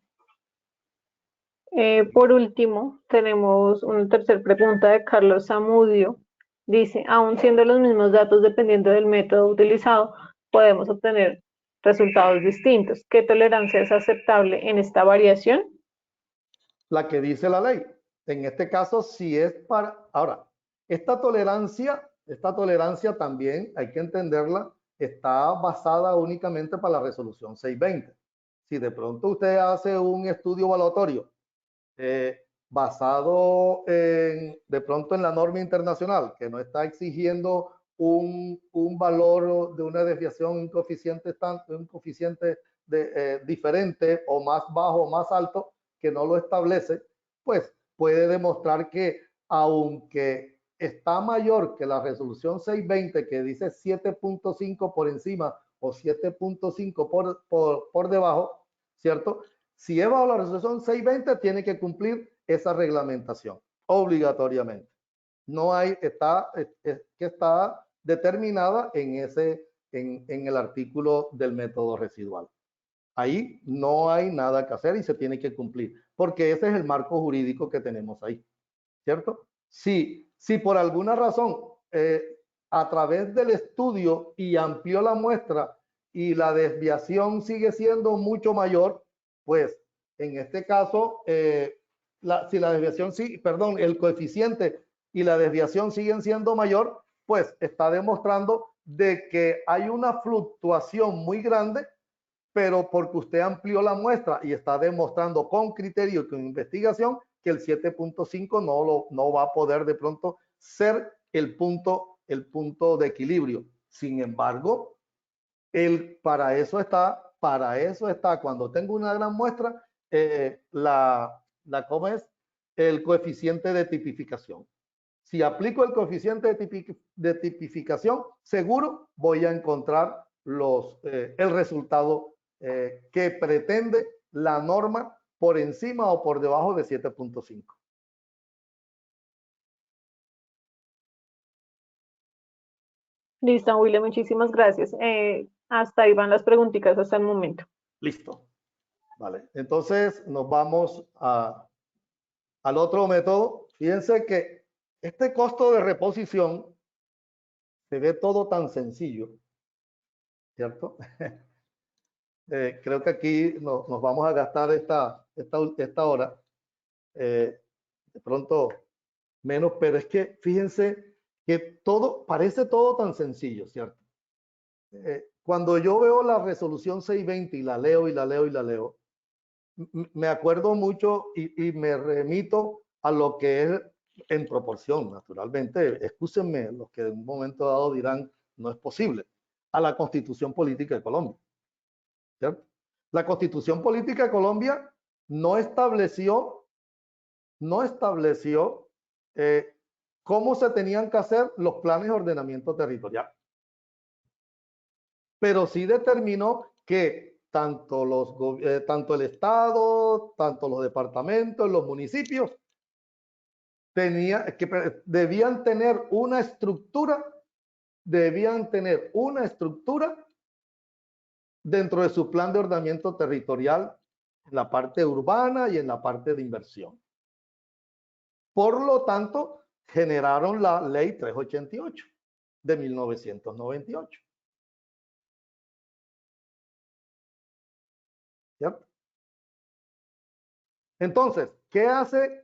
Por último, tenemos una tercera pregunta de Carlos Zamudio. Dice, aun siendo los mismos datos dependiendo del método utilizado, podemos obtener resultados distintos. ¿Qué tolerancia es aceptable en esta variación? La que dice la ley. En este caso, si es para... Ahora, esta tolerancia también hay que entenderla, está basada únicamente para la resolución 620. Si de pronto usted hace un estudio evaluatorio basado de pronto en la norma internacional, que no está exigiendo un valor de una desviación, un coeficiente diferente o más bajo o más alto, que no lo establece, pues puede demostrar que aunque está mayor que la resolución 620 que dice 7.5 por encima o 7.5 por debajo, ¿cierto? Si es bajo la resolución 620, tiene que cumplir esa reglamentación obligatoriamente. No hay, está determinada en el artículo del método residual. Ahí no hay nada que hacer y se tiene que cumplir, porque ese es el marco jurídico que tenemos ahí, ¿cierto? Si por alguna razón a través del estudio y amplió la muestra y la desviación sigue siendo mucho mayor, pues en este caso, si la desviación sí, perdón, el coeficiente y la desviación siguen siendo mayor, pues está demostrando de que hay una fluctuación muy grande, pero porque usted amplió la muestra y está demostrando con criterio y con investigación que el 7.5 no va a poder de pronto ser el punto de equilibrio. Sin embargo, para eso está, cuando tengo una gran muestra, ¿cómo es? El coeficiente de tipificación. Si aplico el coeficiente de tipificación, seguro voy a encontrar el resultado que pretende la norma por encima o por debajo de 7.5. Listo, William, muchísimas gracias. Hasta ahí van las preguntitas hasta el momento. Listo. Vale, entonces nos vamos al otro método. Fíjense que este costo de reposición se ve todo tan sencillo, ¿cierto? Creo que aquí nos vamos a gastar esta hora. De pronto menos, pero es que fíjense que parece todo tan sencillo, ¿cierto? Cuando yo veo la resolución 620 y la leo y la leo y la leo, me acuerdo mucho y me remito a lo que es en proporción, naturalmente. Excúsenme los que en un momento dado dirán, no es posible, a la Constitución Política de Colombia, ¿cierto? La Constitución Política de Colombia no estableció cómo se tenían que hacer los planes de ordenamiento territorial, pero sí determinó que tanto el Estado, tanto los departamentos, los municipios, debían tener una estructura dentro de su plan de ordenamiento territorial en la parte urbana y en la parte de inversión. Por lo tanto, generaron la ley 388 de 1998. ¿Cierto? Entonces, ¿qué hace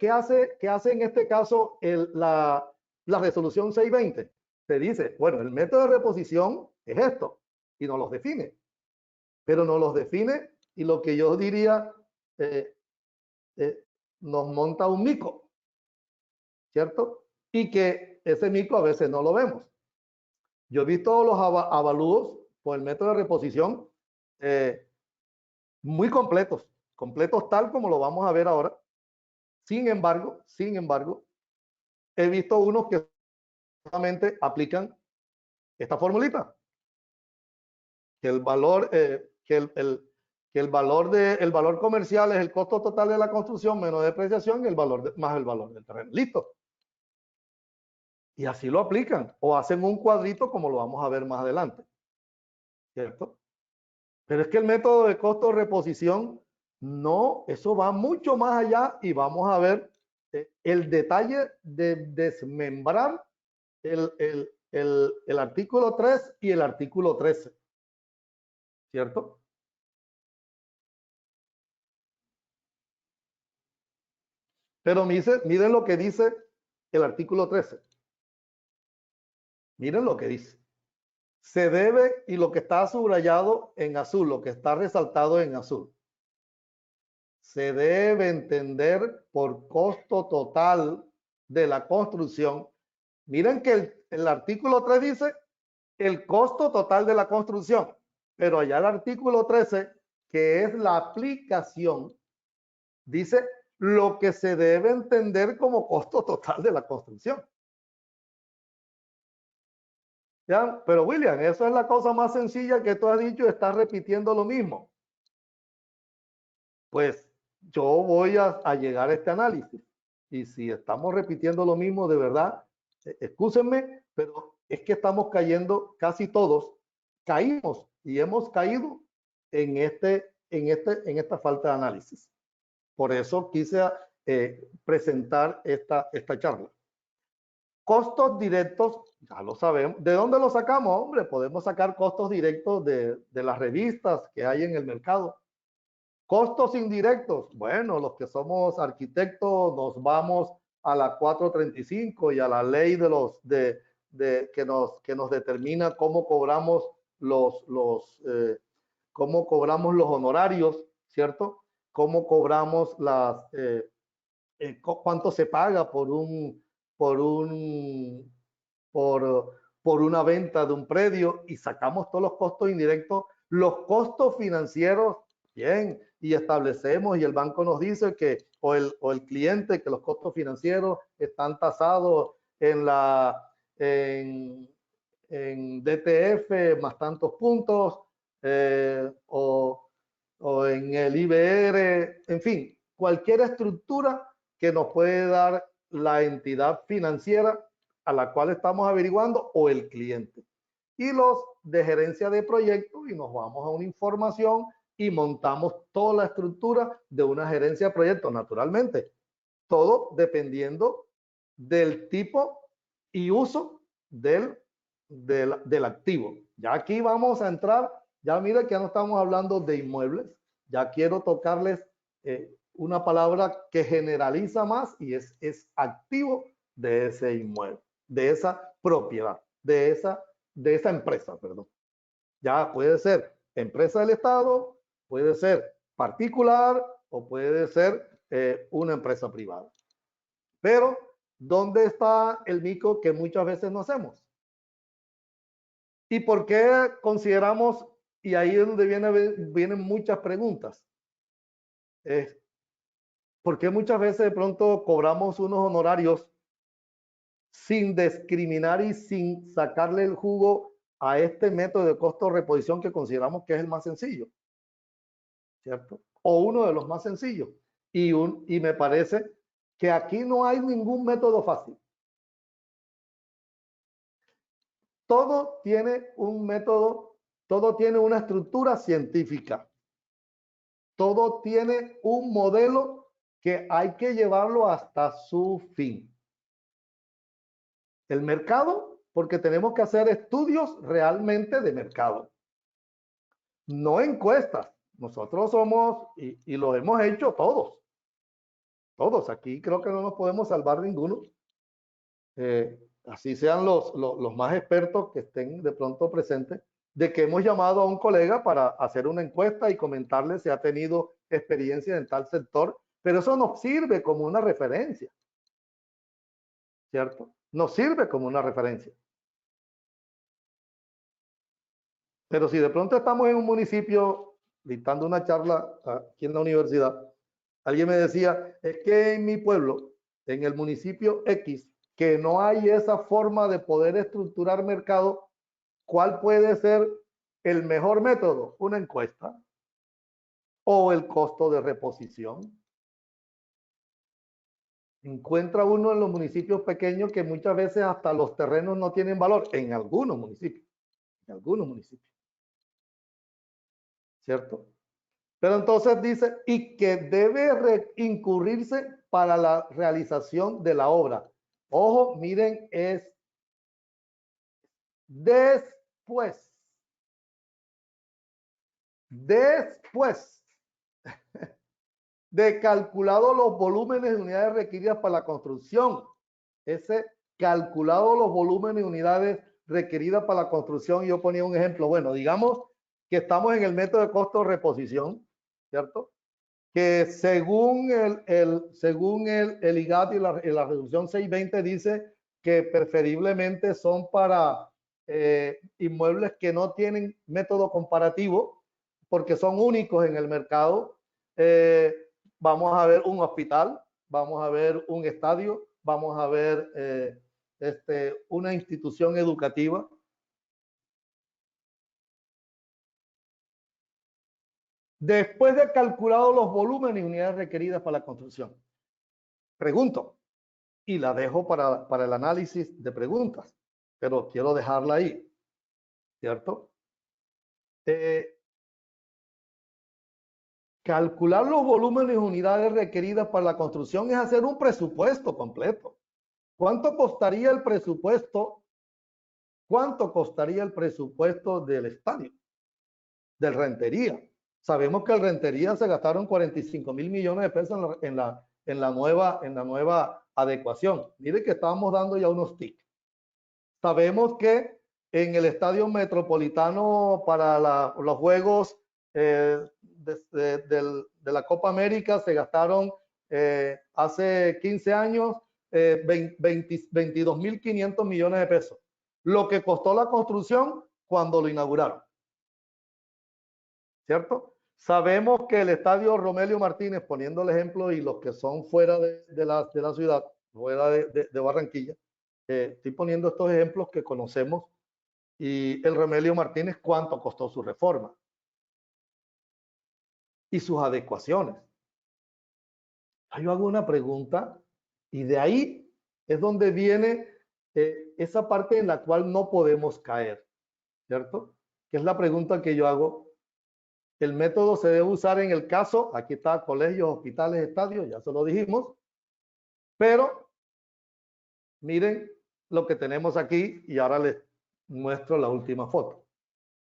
en este caso la resolución 620? Se dice, bueno, el método de reposición es esto, y nos los define. Pero nos los define y lo que yo diría, nos monta un mico, ¿cierto? Y que ese mico a veces no lo vemos. Yo vi todos los avalúos por el método de reposición muy completos tal como lo vamos a ver ahora. Sin embargo, he visto unos que solamente aplican esta formulita, que el valor, que el valor comercial es el costo total de la construcción menos depreciación y el valor más el valor del terreno. Listo. Y así lo aplican o hacen un cuadrito como lo vamos a ver más adelante. ¿Cierto? Pero es que el método de costo reposición, no, eso va mucho más allá y vamos a ver el detalle de desmembrar el artículo 3 y el artículo 13. ¿Cierto? Pero miren lo que dice el artículo 13. Miren lo que dice. Se debe, y lo que está subrayado en azul, lo que está resaltado en azul, se debe entender por costo total de la construcción. Miren que el artículo 3 dice el costo total de la construcción, pero allá el artículo 13, que es la aplicación, dice lo que se debe entender como costo total de la construcción. ¿Ya? Pero William, eso es la cosa más sencilla que tú has dicho, estás repitiendo lo mismo. Pues yo voy a llegar a este análisis. Y si estamos repitiendo lo mismo, de verdad, excúsenme, pero es que estamos cayendo, casi todos caímos y hemos caído en esta falta de análisis. Por eso quise presentar esta charla. Costos directos, ya lo sabemos. ¿De dónde lo sacamos? Hombre, podemos sacar costos directos de las revistas que hay en el mercado. Costos indirectos, bueno, los que somos arquitectos nos vamos a la 435 y a la ley que nos determina cómo cobramos cómo cobramos los honorarios, ¿cierto? Cómo cobramos cuánto se paga por una venta de un predio y sacamos todos los costos indirectos, los costos financieros, bien, y establecemos y el banco nos dice que, o el cliente, que los costos financieros están tasados en DTF más tantos puntos, o en el IBR, en fin, cualquier estructura que nos puede dar la entidad financiera a la cual estamos averiguando o el cliente. Y los de gerencia de proyectos, y nos vamos a una información y montamos toda la estructura de una gerencia de proyectos, naturalmente. Todo dependiendo del tipo y uso del activo. Ya aquí vamos a entrar, ya mira que ya no estamos hablando de inmuebles, ya quiero tocarles una palabra que generaliza más y es activo de ese inmueble, de esa propiedad, de esa empresa, perdón. Ya puede ser empresa del Estado, puede ser particular o puede ser una empresa privada. Pero, ¿dónde está el mico que muchas veces no hacemos? ¿Y por qué consideramos, y ahí es donde vienen muchas preguntas, ¿por qué muchas veces de pronto cobramos unos honorarios sin discriminar y sin sacarle el jugo a este método de costo reposición que consideramos que es el más sencillo? ¿Cierto? O uno de los más sencillos. Y me parece que aquí no hay ningún método fácil. Todo tiene un método, todo tiene una estructura científica. Todo tiene un modelo que hay que llevarlo hasta su fin. El mercado, porque tenemos que hacer estudios realmente de mercado. No encuestas. Nosotros somos, y lo hemos hecho todos. Todos. Aquí creo que no nos podemos salvar ninguno. Así sean los más expertos que estén de pronto presentes, de que hemos llamado a un colega para hacer una encuesta y comentarle si ha tenido experiencia en tal sector, pero eso nos sirve como una referencia, ¿cierto? Nos sirve como una referencia. Pero si de pronto estamos en un municipio dictando una charla aquí en la universidad, alguien me decía, es que en mi pueblo, en el municipio X, que no hay esa forma de poder estructurar mercado, ¿cuál puede ser el mejor método? Una encuesta o el costo de reposición. Encuentra uno en los municipios pequeños que muchas veces hasta los terrenos no tienen valor, en algunos municipios, ¿cierto? Pero entonces dice, y que debe incurrirse para la realización de la obra. Ojo, miren, es después de calculado los volúmenes de unidades requeridas para la construcción. Ese calculado los volúmenes de unidades requeridas para la construcción, yo ponía un ejemplo. Bueno, digamos que estamos en el método de costo de reposición, ¿cierto? Que según el IGAT y la resolución 620 dice que preferiblemente son para inmuebles que no tienen método comparativo porque son únicos en el mercado. Vamos a ver un hospital, vamos a ver un estadio, vamos a ver una institución educativa. Después de calculado los volúmenes y unidades requeridas para la construcción. Pregunto, y la dejo para el análisis de preguntas, pero quiero dejarla ahí, ¿cierto? Calcular los volúmenes y unidades requeridas para la construcción es hacer un presupuesto completo. ¿Cuánto costaría el presupuesto? ¿Cuánto costaría el presupuesto del estadio? Del Rentería. Sabemos que el Rentería se gastaron 45.000 millones de pesos en la nueva adecuación. Mire que estábamos dando ya unos tics. Sabemos que en el Estadio Metropolitano para los Juegos de la Copa América se gastaron hace 15 años 22.500 millones de pesos. Lo que costó la construcción cuando lo inauguraron. ¿Cierto? Sabemos que el estadio Romelio Martínez, poniendo el ejemplo, y los que son fuera de la ciudad, fuera de Barranquilla, estoy poniendo estos ejemplos que conocemos, y el Romelio Martínez, ¿cuánto costó su reforma? Y sus adecuaciones. Yo hago una pregunta, y de ahí es donde viene esa parte en la cual no podemos caer, ¿cierto? Que es la pregunta que yo hago. El método se debe usar en el caso, aquí está, colegios, hospitales, estadios, ya se lo dijimos, pero miren lo que tenemos aquí y ahora les muestro la última foto,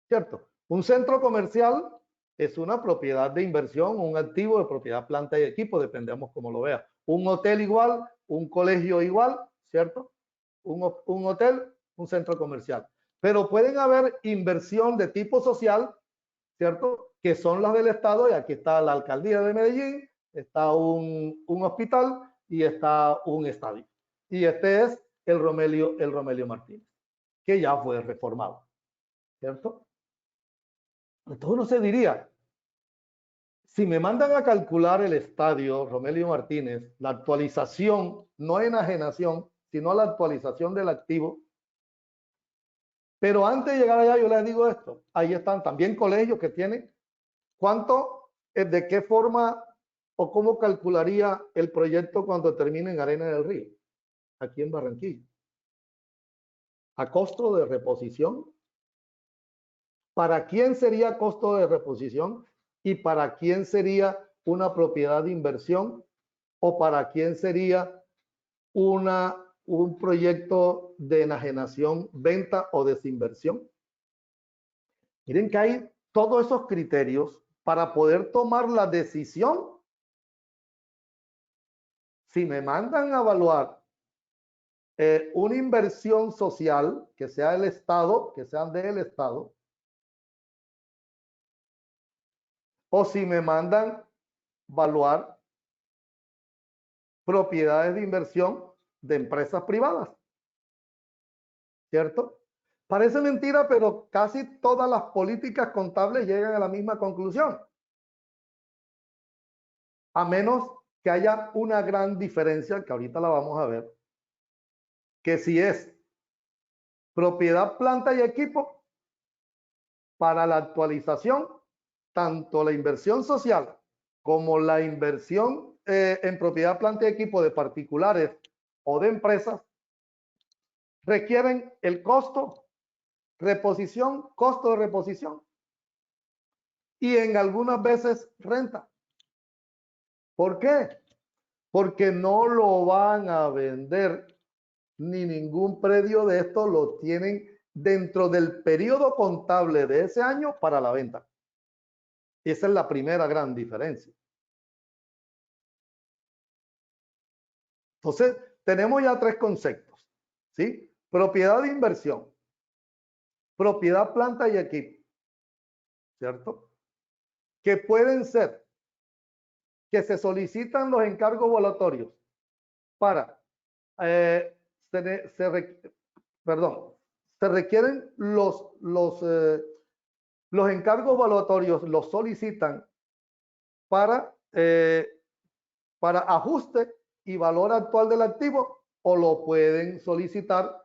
¿cierto? Un centro comercial es una propiedad de inversión, un activo de propiedad, planta y equipo, dependemos cómo lo vea. Un hotel igual, un colegio igual, ¿cierto? Un hotel, un centro comercial. Pero pueden haber inversión de tipo social, ¿cierto? Que son las del Estado, y aquí está la alcaldía de Medellín, está un hospital y está un estadio. Y este es el Romelio Martínez, que ya fue reformado, ¿cierto? Entonces uno se diría, si me mandan a calcular el estadio Romelio Martínez, la actualización, no enajenación, sino la actualización del activo, pero antes de llegar allá yo les digo esto, ahí están también colegios que tienen. ¿Cuánto, de qué forma o cómo calcularía el proyecto cuando termine en Arena del Río, aquí en Barranquilla? ¿A costo de reposición? ¿Para quién sería costo de reposición? ¿Y para quién sería una propiedad de inversión? ¿O para quién sería un proyecto de enajenación, venta o desinversión? Miren que hay todos esos criterios para poder tomar la decisión. Si me mandan a evaluar una inversión social que sea del Estado, que sean del Estado, o si me mandan evaluar propiedades de inversión de empresas privadas, ¿cierto? Parece mentira, pero casi todas las políticas contables llegan a la misma conclusión, a menos que haya una gran diferencia, que ahorita la vamos a ver, que si es propiedad, planta y equipo, para la actualización, tanto la inversión social como la inversión en propiedad, planta y equipo de particulares o de empresas, requieren el costo, reposición, costo de reposición y en algunas veces renta. ¿Por qué? Porque no lo van a vender, ni ningún predio de estos lo tienen dentro del periodo contable de ese año para la venta. Esa es la primera gran diferencia. Entonces, tenemos ya tres conceptos, ¿sí? Propiedad de inversión, propiedad, planta y equipo, ¿cierto? Que pueden ser que se solicitan los encargos volatorios para, se requieren los encargos volatorios, los solicitan para ajuste y valor actual del activo, o lo pueden solicitar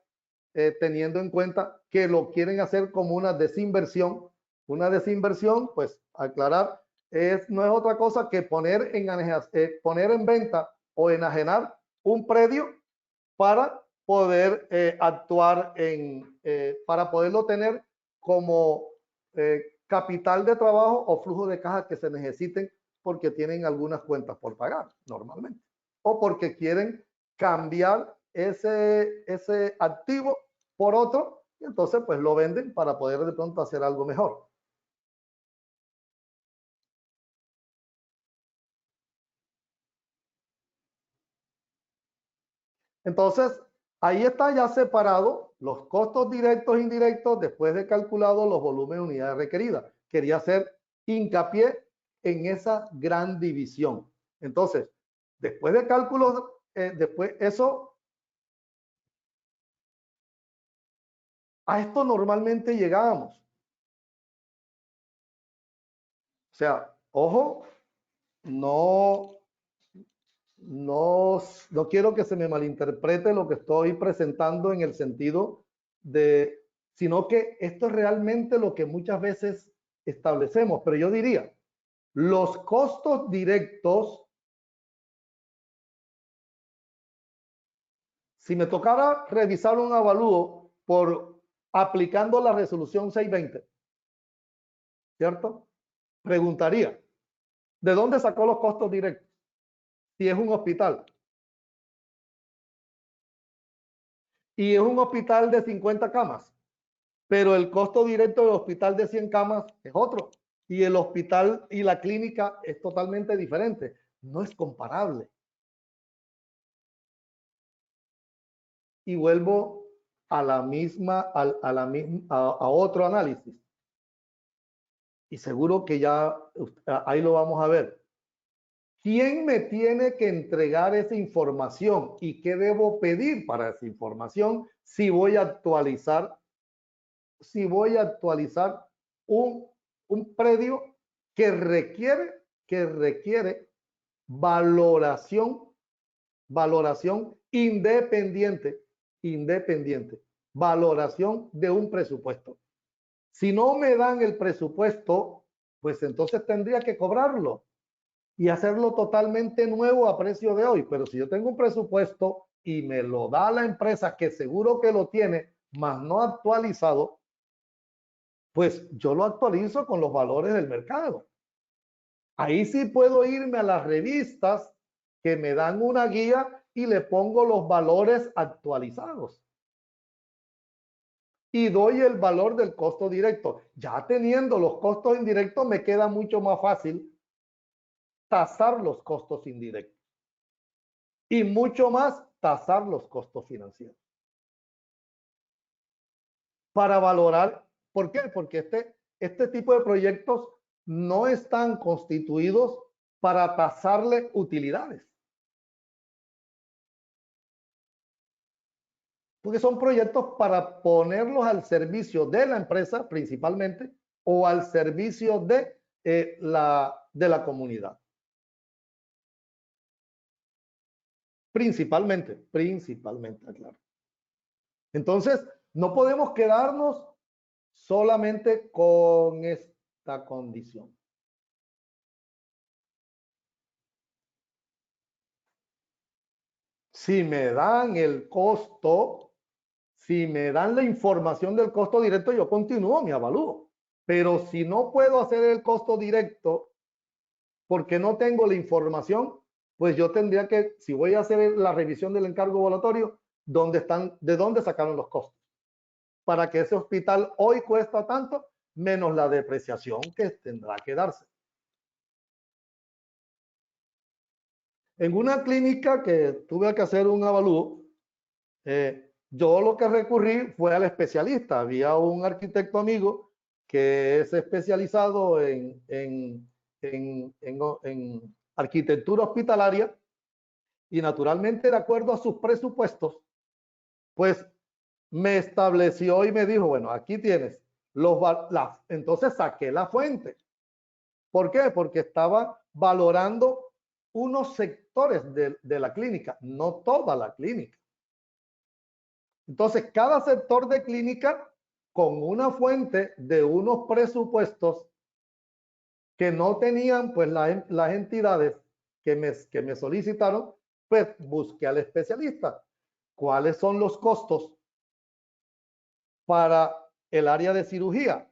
teniendo en cuenta que lo quieren hacer como una desinversión. Una desinversión, pues aclarar, no es otra cosa que poner en venta o enajenar un predio para poder actuar para poderlo tener como capital de trabajo o flujo de caja que se necesiten porque tienen algunas cuentas por pagar normalmente o porque quieren cambiar ese activo por otro y entonces pues lo venden para poder de pronto hacer algo mejor. Entonces, ahí está ya separado los costos directos e indirectos después de calculado los volúmenes de unidades requeridas. Quería hacer hincapié en esa gran división. Entonces, después de cálculos, a esto normalmente llegábamos. O sea, ojo, no quiero que se me malinterprete lo que estoy presentando en el sentido de, sino que esto es realmente lo que muchas veces establecemos, pero yo diría, los costos directos, si me tocara revisar un avalúo por aplicando la resolución 620, ¿cierto? Preguntaría, ¿de dónde sacó los costos directos? Si es un hospital. Y es un hospital de 50 camas, pero el costo directo del hospital de 100 camas es otro. Y el hospital y la clínica es totalmente diferente. No es comparable. Y vuelvo a otro análisis. Y seguro que ya ahí lo vamos a ver. ¿Quién me tiene que entregar esa información y qué debo pedir para esa información si voy a actualizar un predio que requiere valoración independiente, valoración de un presupuesto? Si no me dan el presupuesto, pues entonces tendría que cobrarlo y hacerlo totalmente nuevo a precio de hoy. Pero si yo tengo un presupuesto y me lo da la empresa, que seguro que lo tiene, más no actualizado, pues yo lo actualizo con los valores del mercado. Ahí sí puedo irme a las revistas que me dan una guía y le pongo los valores actualizados. Y doy el valor del costo directo. Ya teniendo los costos indirectos, me queda mucho más fácil tasar los costos indirectos. Y mucho más tasar los costos financieros. Para valorar, ¿por qué? Porque este tipo de proyectos no están constituidos para tasarle utilidades. Porque son proyectos para ponerlos al servicio de la empresa principalmente o al servicio de la comunidad. Principalmente, claro. Entonces, no podemos quedarnos solamente con esta condición. Si me dan el costo, si me dan la información del costo directo, yo continúo mi avalúo. Pero si no puedo hacer el costo directo porque no tengo la información, pues yo tendría que, si voy a hacer la revisión del encargo evaluatorio, ¿de dónde sacaron los costos? Para que ese hospital hoy cuesta tanto, menos la depreciación que tendrá que darse. En una clínica que tuve que hacer un avalúo, yo lo que recurrí fue al especialista. Había un arquitecto amigo que es especializado en arquitectura hospitalaria y naturalmente de acuerdo a sus presupuestos, pues me estableció y me dijo, bueno, aquí tienes entonces saqué la fuente. ¿Por qué? Porque estaba valorando unos sectores de la clínica, no toda la clínica. Entonces, cada sector de clínica con una fuente de unos presupuestos que no tenían pues las entidades que me solicitaron, pues busqué al especialista. ¿Cuáles son los costos para el área de cirugía?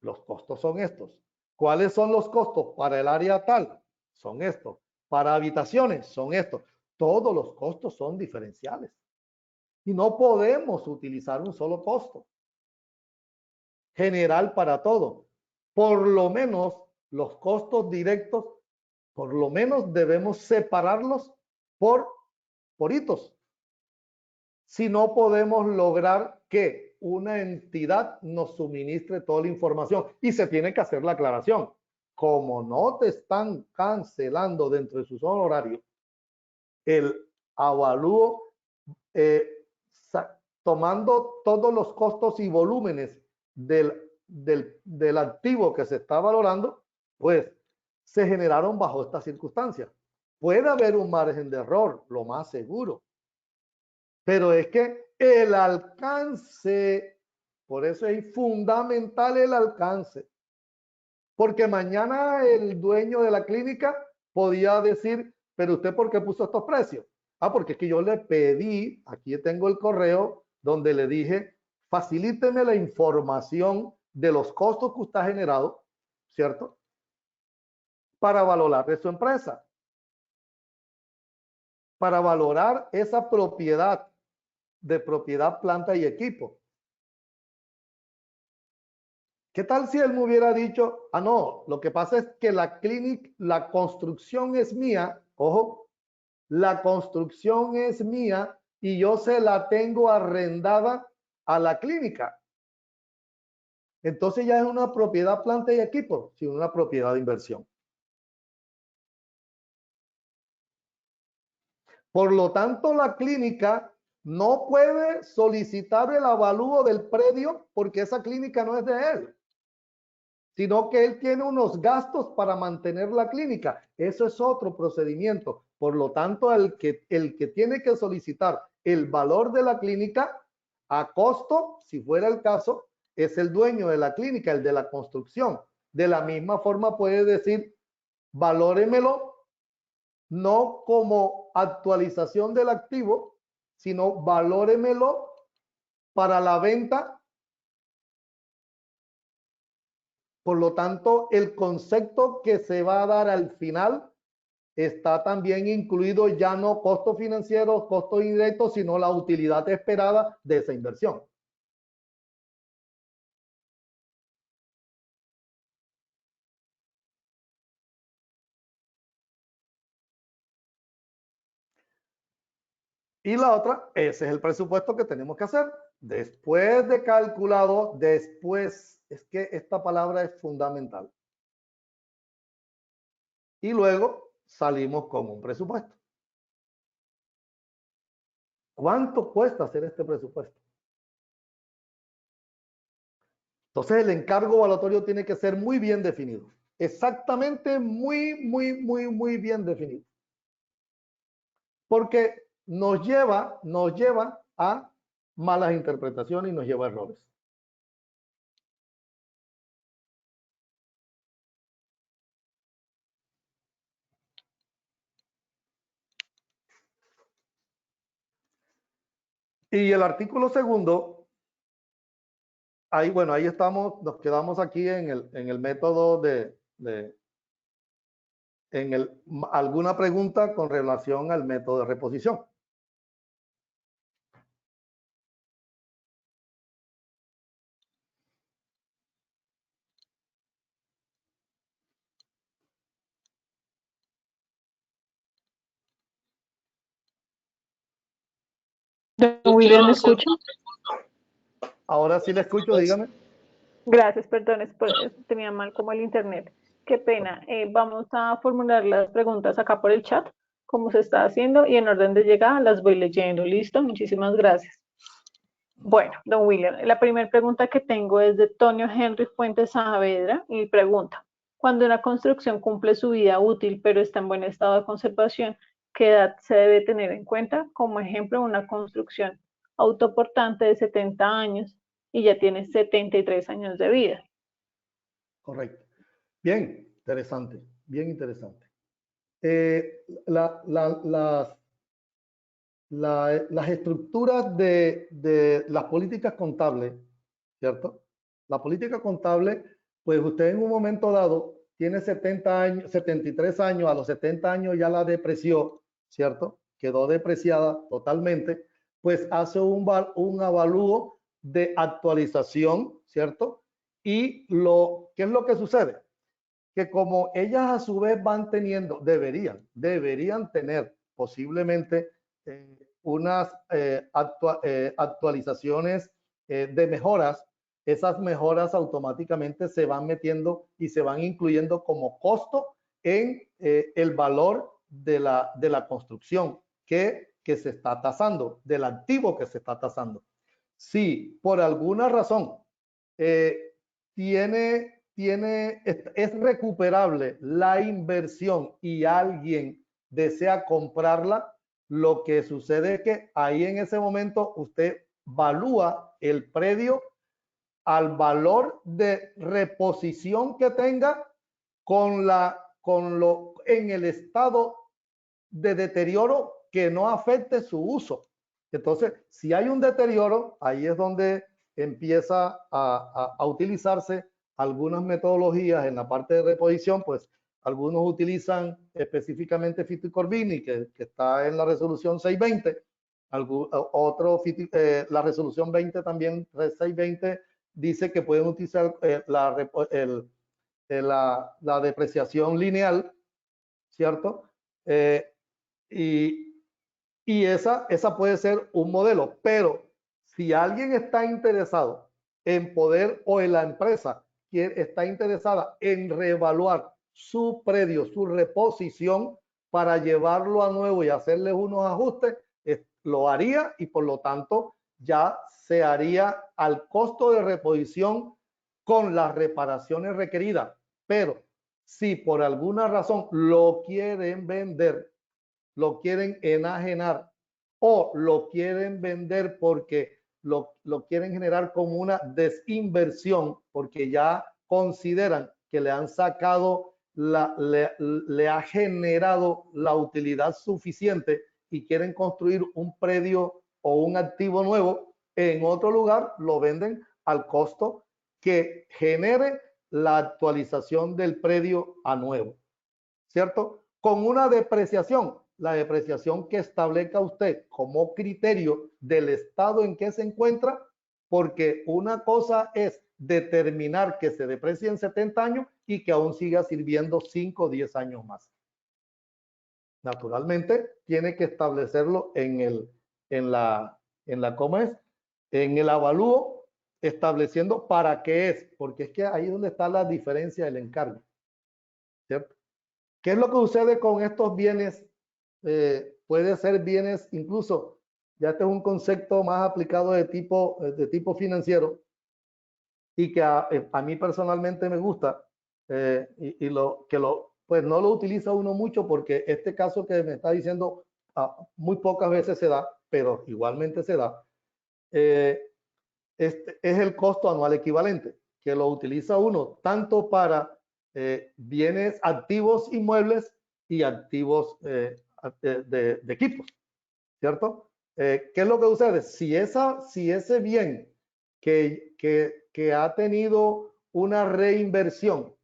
Los costos son estos. ¿Cuáles son los costos para el área tal? Son estos. Para habitaciones son estos. Todos los costos son diferenciales. Y no podemos utilizar un solo costo general para todo. Por lo menos los costos directos, por lo menos debemos separarlos por hitos. Si no podemos lograr que una entidad nos suministre toda la información y se tiene que hacer la aclaración. Como no te están cancelando dentro de sus honorarios, el avalúo tomando todos los costos y volúmenes del activo que se está valorando, pues se generaron bajo estas circunstancias. Puede haber un margen de error, lo más seguro, pero es que el alcance, por eso es fundamental el alcance, porque mañana el dueño de la clínica podía decir, pero usted ¿por qué puso estos precios? Ah, porque es que yo le pedí, aquí tengo el correo donde le dije, facilíteme la información de los costos que usted ha generado, ¿cierto? Para valorar de su empresa, para valorar esa propiedad de propiedad, planta y equipo. ¿Qué tal si él me hubiera dicho, ah, no, lo que pasa es que la clínica, la construcción es mía, ojo, la construcción es mía y yo se la tengo arrendada a la clínica? Entonces ya es una propiedad, planta y equipo, sino una propiedad de inversión. Por lo tanto, la clínica no puede solicitar el avalúo del predio porque esa clínica no es de él, sino que él tiene unos gastos para mantener la clínica. Eso es otro procedimiento. Por lo tanto, el que tiene que solicitar el valor de la clínica a costo, si fuera el caso, es el dueño de la clínica, el de la construcción. De la misma forma puede decir, valóremelo no como actualización del activo, sino valóremelo para la venta. Por lo tanto, el concepto que se va a dar al final está también incluido ya no costos financieros, costos indirectos, sino la utilidad esperada de esa inversión. Y la otra, ese es el presupuesto que tenemos que hacer. Después de calculado, después, es que esta palabra es fundamental. Y luego salimos con un presupuesto. ¿Cuánto cuesta hacer este presupuesto? Entonces el encargo evaluatorio tiene que ser muy bien definido. Exactamente muy bien definido. Porque nos lleva a malas interpretaciones y nos lleva a errores. Y el artículo segundo, ahí, bueno, ahí estamos, nos quedamos aquí en el método alguna pregunta con relación al método de reposición. Don William, ¿me escucha? Ahora sí le escucho, dígame. Gracias, perdón, tenía mal como el internet. Qué pena. Vamos a formular las preguntas acá por el chat, como se está haciendo, y en orden de llegada las voy leyendo. ¿Listo? Muchísimas gracias. Bueno, don William, la primera pregunta que tengo es de Tonio Henry Fuentes Saavedra y pregunta, cuando una construcción cumple su vida útil pero está en buen estado de conservación, ¿qué edad se debe tener en cuenta? Como ejemplo, una construcción autoportante de 70 años y ya tiene 73 años de vida. Correcto. Bien, interesante, bien interesante. Las estructuras de las políticas contables, ¿cierto? La política contable, pues usted en un momento dado tiene 70 años, 73 años, a los 70 años ya la depreció, ¿cierto? Quedó depreciada totalmente, pues hace un avalúo de actualización, ¿cierto? Y ¿qué es lo que sucede? Que como ellas a su vez van teniendo, deberían tener posiblemente unas actualizaciones de mejoras, esas mejoras automáticamente se van metiendo y se van incluyendo como costo en el valor de la construcción que se está tasando, del activo que se está tasando. Si por alguna razón es recuperable la inversión y alguien desea comprarla, lo que sucede es que ahí en ese momento usted valúa el predio al valor de reposición que tenga en el estado de deterioro que no afecte su uso. Entonces, si hay un deterioro, ahí es donde empieza a utilizarse algunas metodologías en la parte de reposición, pues algunos utilizan específicamente Fitto y Corbini, que está en la resolución 620, la resolución 20 también, 620, dice que pueden utilizar la depreciación lineal, ¿cierto? Y esa puede ser un modelo, pero si alguien está interesado en poder o en la empresa que está interesada en reevaluar su predio, su reposición para llevarlo a nuevo y hacerle unos ajustes, lo haría y por lo tanto ya se haría al costo de reposición con las reparaciones requeridas. Pero si por alguna razón lo quieren vender, lo quieren enajenar o lo quieren vender porque lo quieren generar como una desinversión, porque ya consideran que le han sacado, le ha generado la utilidad suficiente y quieren construir un predio o un activo nuevo en otro lugar, lo venden al costo que genere la actualización del predio a nuevo, ¿cierto? Con una depreciación, la depreciación que establezca usted como criterio del estado en que se encuentra, porque una cosa es determinar que se deprecie en 70 años y que aún siga sirviendo 5 o 10 años más. Naturalmente, tiene que establecerlo ¿cómo es? En el avalúo, estableciendo para qué es, porque es que ahí es donde está la diferencia del encargo, ¿cierto? ¿Qué es lo que sucede con estos bienes? Puede ser bienes, incluso, ya este es un concepto más aplicado de tipo financiero y que a mí personalmente me gusta pues no lo utiliza uno mucho porque este caso que me está diciendo muy pocas veces se da, pero igualmente se da, este es el costo anual equivalente, que lo utiliza uno tanto para bienes activos inmuebles y activos de equipos, ¿cierto? ¿Qué es lo que sucede? Si ese bien que ha tenido una reinversión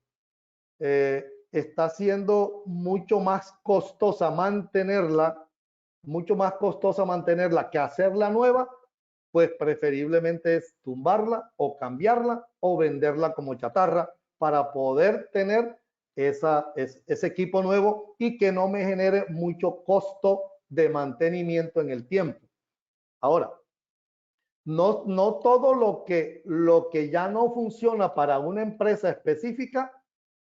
está siendo mucho más costosa mantenerla que hacerla nueva, pues preferiblemente es tumbarla o cambiarla o venderla como chatarra para poder tener ese equipo nuevo y que no me genere mucho costo de mantenimiento en el tiempo. Ahora, no todo lo que ya no funciona para una empresa específica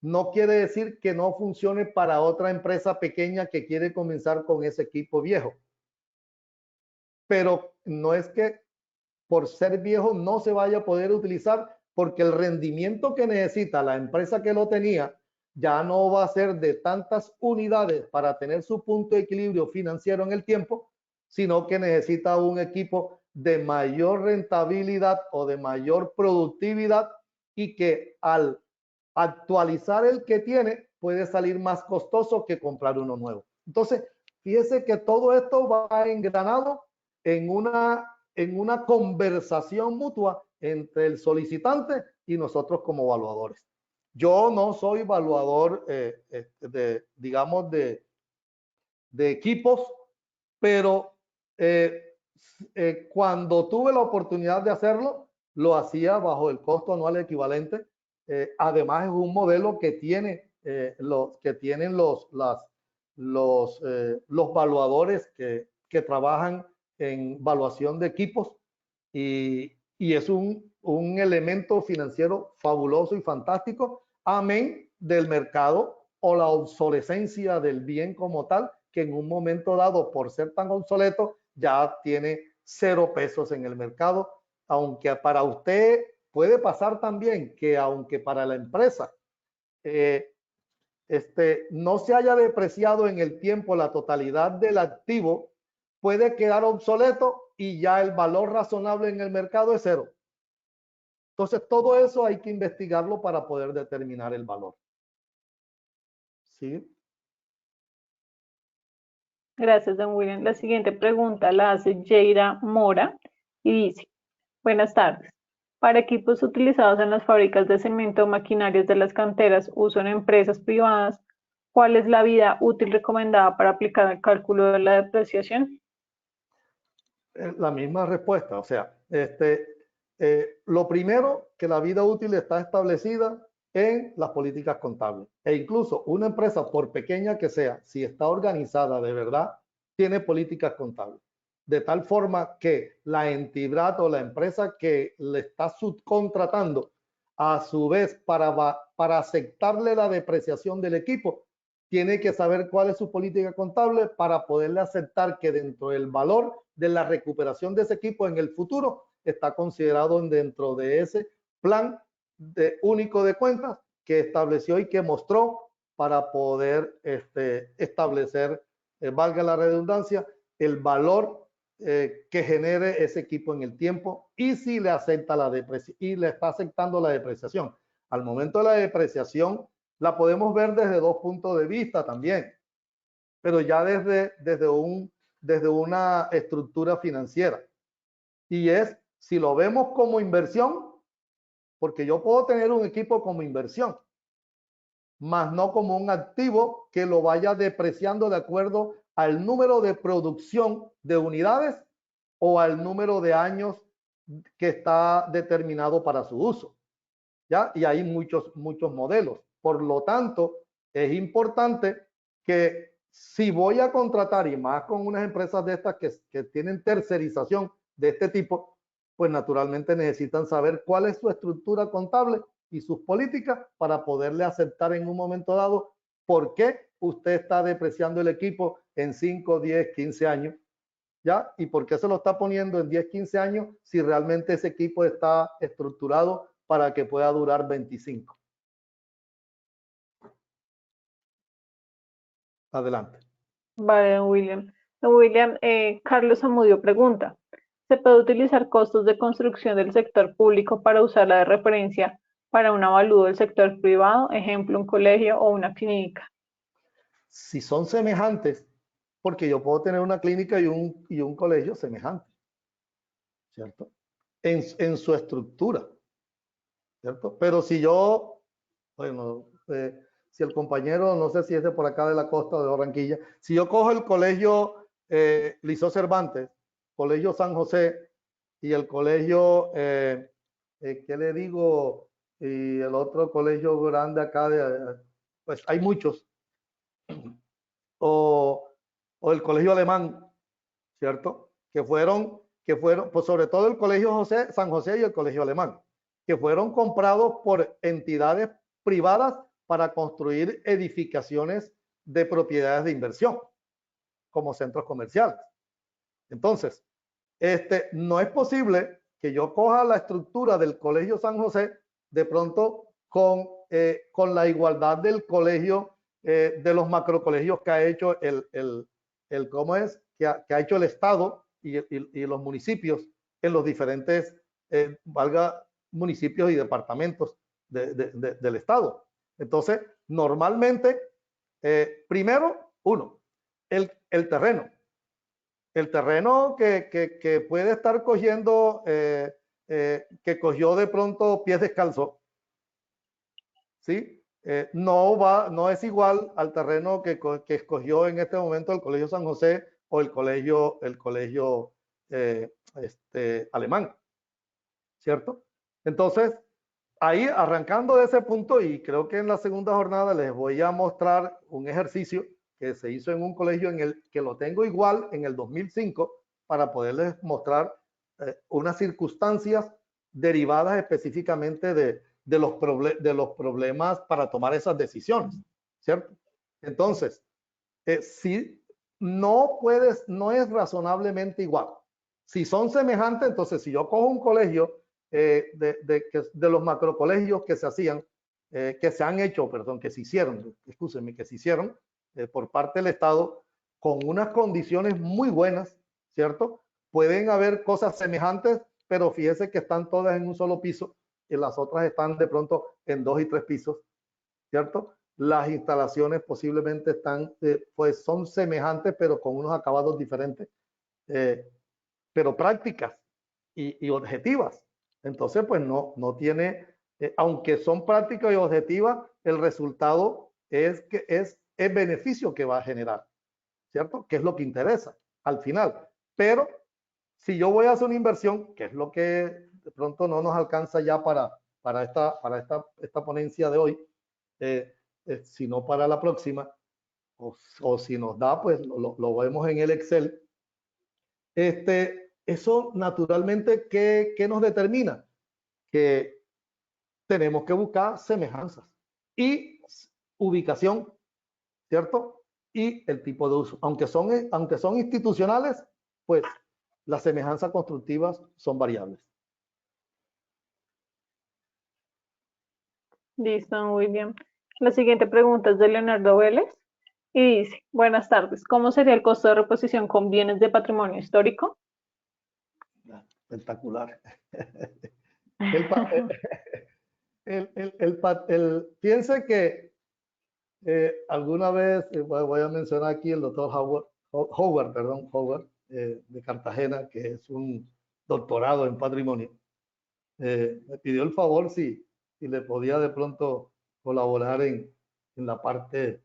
no quiere decir que no funcione para otra empresa pequeña que quiere comenzar con ese equipo viejo. Pero no es que por ser viejo no se vaya a poder utilizar, porque el rendimiento que necesita la empresa que lo tenía ya no va a ser de tantas unidades para tener su punto de equilibrio financiero en el tiempo, sino que necesita un equipo de mayor rentabilidad o de mayor productividad y que al actualizar el que tiene puede salir más costoso que comprar uno nuevo. Entonces, fíjese que todo esto va engranado en una conversación mutua entre el solicitante y nosotros como evaluadores. Yo no soy evaluador, digamos, de equipos, pero cuando tuve la oportunidad de hacerlo, lo hacía bajo el costo anual equivalente. Además, es un modelo que tienen los evaluadores que trabajan en evaluación de equipos y es un elemento financiero fabuloso y fantástico, amén del mercado o la obsolescencia del bien como tal, que en un momento dado, por ser tan obsoleto, ya tiene 0 pesos en el mercado, aunque para usted puede pasar también que aunque para la empresa no se haya depreciado en el tiempo la totalidad del activo, puede quedar obsoleto y ya el valor razonable en el mercado es 0. Entonces, todo eso hay que investigarlo para poder determinar el valor. ¿Sí? Gracias, don William. La siguiente pregunta la hace Jaira Mora y dice, buenas tardes. Para equipos utilizados en las fábricas de cemento o maquinarias de las canteras, uso en empresas privadas, ¿cuál es la vida útil recomendada para aplicar el cálculo de la depreciación? La misma respuesta, o sea, lo primero, que la vida útil está establecida en las políticas contables. E incluso una empresa, por pequeña que sea, si está organizada de verdad, tiene políticas contables. De tal forma que la entidad o la empresa que le está subcontratando, a su vez, para aceptarle la depreciación del equipo, tiene que saber cuál es su política contable para poderle aceptar que dentro del valor de la recuperación de ese equipo en el futuro está considerado dentro de ese plan único de cuentas que estableció y que mostró para poder establecer, valga la redundancia, el valor que genere ese equipo en el tiempo y si le acepta la depreciación y le está aceptando la depreciación. Al momento de la depreciación la podemos ver desde 2 puntos de vista también, pero ya desde una estructura financiera. Y es, si lo vemos como inversión, porque yo puedo tener un equipo como inversión, más no como un activo que lo vaya depreciando de acuerdo al número de producción de unidades o al número de años que está determinado para su uso. ¿Ya? Y hay muchos modelos. Por lo tanto, es importante que si voy a contratar, y más con unas empresas de estas que tienen tercerización de este tipo, pues naturalmente necesitan saber cuál es su estructura contable y sus políticas para poderle aceptar en un momento dado por qué usted está depreciando el equipo en 5, 10, 15 años. ¿Ya? ¿Y por qué se lo está poniendo en 10, 15 años si realmente ese equipo está estructurado para que pueda durar 25? Adelante. Vale, don William. Don William, Carlos Amudio pregunta, Se puede utilizar costos de construcción del sector público para usarla de referencia para un avalúo del sector privado, ejemplo, un colegio o una clínica. Si son semejantes, porque yo puedo tener una clínica y un colegio semejante, ¿cierto? En su estructura, ¿cierto? Pero si yo, bueno, si el compañero, no sé si es de por acá de la costa de Barranquilla, si yo cojo el colegio Liceo Cervantes, colegio San José y el colegio, ¿qué le digo? Y el otro colegio grande acá, pues hay muchos, o el colegio alemán, ¿cierto? Que fueron, pues sobre todo el colegio San José y el colegio alemán, que fueron comprados por entidades privadas para construir edificaciones de propiedades de inversión, como centros comerciales. Entonces, no es posible que yo coja la estructura del colegio San José de pronto con la igualdad del colegio, de los macrocolegios que ha hecho ¿cómo es? Que ha hecho el Estado y los municipios en los diferentes, municipios y departamentos del Estado. Entonces, normalmente, primero, el terreno. El terreno que puede estar cogiendo, que cogió de pronto pies descalzos, ¿sí? No es igual al terreno que escogió en este momento el Colegio San José o el colegio alemán, ¿cierto? Entonces, ahí arrancando de ese punto, y creo que en la segunda jornada les voy a mostrar un ejercicio que se hizo en un colegio en el que lo tengo igual en el 2005 para poderles mostrar unas circunstancias derivadas específicamente de los problemas para tomar esas decisiones, ¿cierto? Entonces, si no es razonablemente igual. Si son semejantes, entonces si yo cojo un colegio de los macrocolegios que se hacían, que se han hecho, perdón, que se hicieron, excúsenme, que se hicieron por parte del Estado con unas condiciones muy buenas, ¿cierto? Pueden haber cosas semejantes, pero fíjese que están todas en un solo piso y las otras están de pronto en 2 y 3 pisos, ¿cierto? Las instalaciones posiblemente pues son semejantes, pero con unos acabados diferentes, pero prácticas y objetivas. Entonces, pues no tiene, aunque son prácticas y objetivas, el resultado es beneficio que va a generar, ¿cierto? Que es lo que interesa al final. Pero si yo voy a hacer una inversión, que es lo que de pronto no nos alcanza ya para esta ponencia de hoy, sino para la próxima, o si nos da, pues lo vemos en el Excel. Eso naturalmente, ¿qué nos determina? Que tenemos que buscar semejanzas y ubicación, ¿cierto? Y el tipo de uso. Aunque son institucionales, pues las semejanzas constructivas son variables. Listo, muy bien. La siguiente pregunta es de Leonardo Vélez y dice, buenas tardes, ¿cómo sería el costo de reposición con bienes de patrimonio histórico? Espectacular. Piense que alguna vez, voy a mencionar aquí el doctor Howard, de Cartagena, que es un doctorado en patrimonio, me pidió el favor si le podía de pronto colaborar en la parte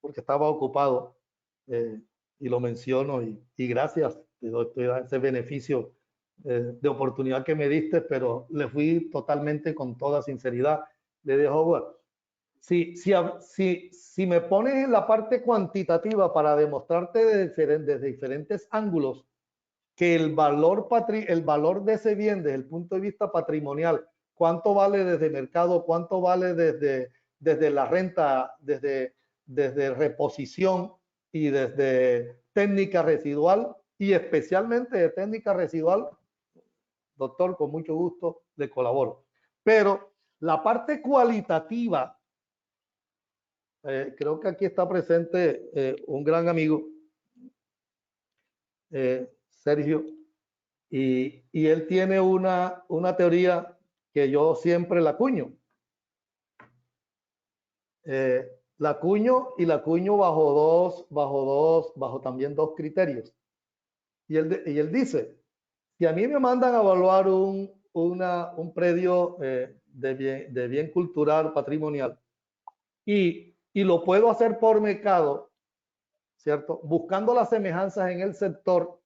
porque estaba ocupado, y lo menciono, y gracias, te doy ese beneficio de oportunidad que me diste, pero le fui totalmente con toda sinceridad. Le dije, Howard, si me pones en la parte cuantitativa para demostrarte desde diferentes ángulos que el valor de ese bien desde el punto de vista patrimonial, cuánto vale desde mercado, cuánto vale desde la renta, desde reposición y desde técnica residual, y especialmente de técnica residual, doctor, con mucho gusto le colaboro. Pero la parte cualitativa, creo que aquí está presente un gran amigo, Sergio, y él tiene una teoría que yo siempre la acuño. La acuño bajo también dos criterios. Y él dice, si a mí me mandan a evaluar un predio de bien cultural, patrimonial, y lo puedo hacer por mercado, ¿cierto? Buscando las semejanzas en el sector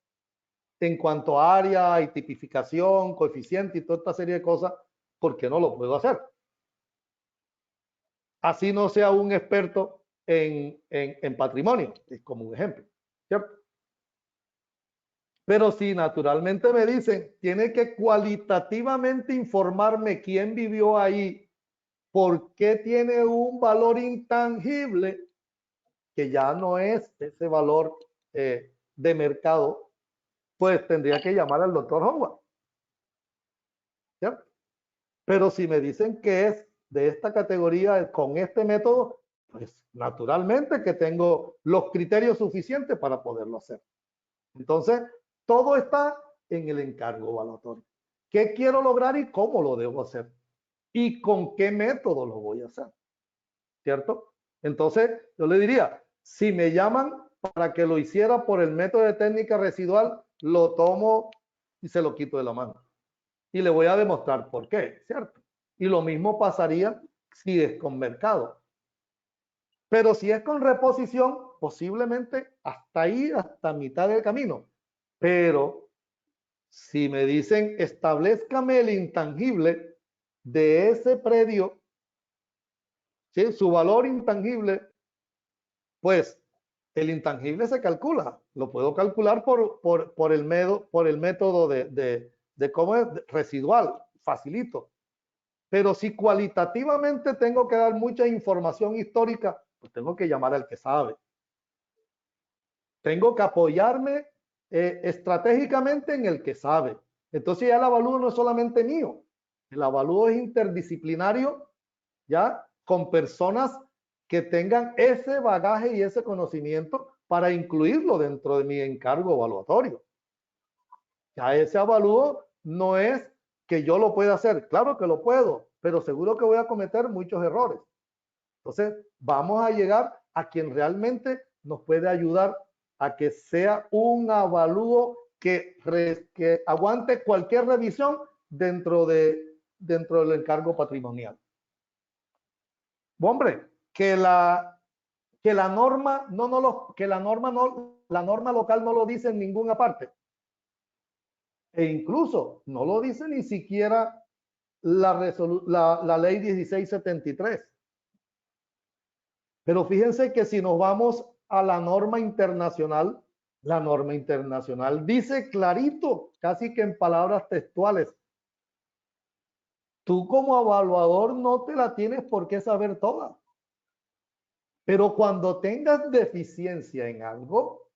en cuanto a área y tipificación, coeficiente y toda esta serie de cosas, ¿por qué no lo puedo hacer? Así no sea un experto en patrimonio, es como un ejemplo, ¿cierto? Pero si naturalmente me dicen, tiene que cualitativamente informarme quién vivió ahí, por qué tiene un valor intangible, que ya no es ese valor de mercado, pues tendría que llamar al doctor Howard, ¿cierto? Pero si me dicen que es de esta categoría con este método, pues naturalmente que tengo los criterios suficientes para poderlo hacer. Entonces, todo está en el encargo evaluatorio. ¿Qué quiero lograr y cómo lo debo hacer? ¿Y con qué método lo voy a hacer? ¿Cierto? Entonces, yo le diría, si me llaman para que lo hiciera por el método de técnica residual, lo tomo y se lo quito de la mano. Y le voy a demostrar por qué, ¿cierto? Y lo mismo pasaría si es con mercado. Pero si es con reposición, posiblemente hasta ahí, hasta mitad del camino. Pero si me dicen, establezcame el intangible de ese predio, ¿sí? Su valor intangible, pues el intangible se calcula. Lo puedo calcular por el método de cómo es residual, facilito. Pero si cualitativamente tengo que dar mucha información histórica, pues tengo que llamar al que sabe. Tengo que apoyarme estratégicamente en el que sabe. Entonces ya el avalúo no es solamente mío, el avalúo es interdisciplinario, ya con personas que tengan ese bagaje y ese conocimiento para incluirlo dentro de mi encargo evaluatorio. Ya ese avalúo no es que yo lo pueda hacer, claro que lo puedo, pero seguro que voy a cometer muchos errores. Entonces, vamos a llegar a quien realmente nos puede ayudar a que sea un avalúo que aguante cualquier revisión dentro del encargo patrimonial. Hombre, la norma local no lo dice en ninguna parte. E incluso no lo dice ni siquiera la ley 1673. Pero fíjense que si nos vamos a la norma internacional dice clarito, casi que en palabras textuales, tú como evaluador no te la tienes por qué saber toda. Pero cuando tengas deficiencia en algo,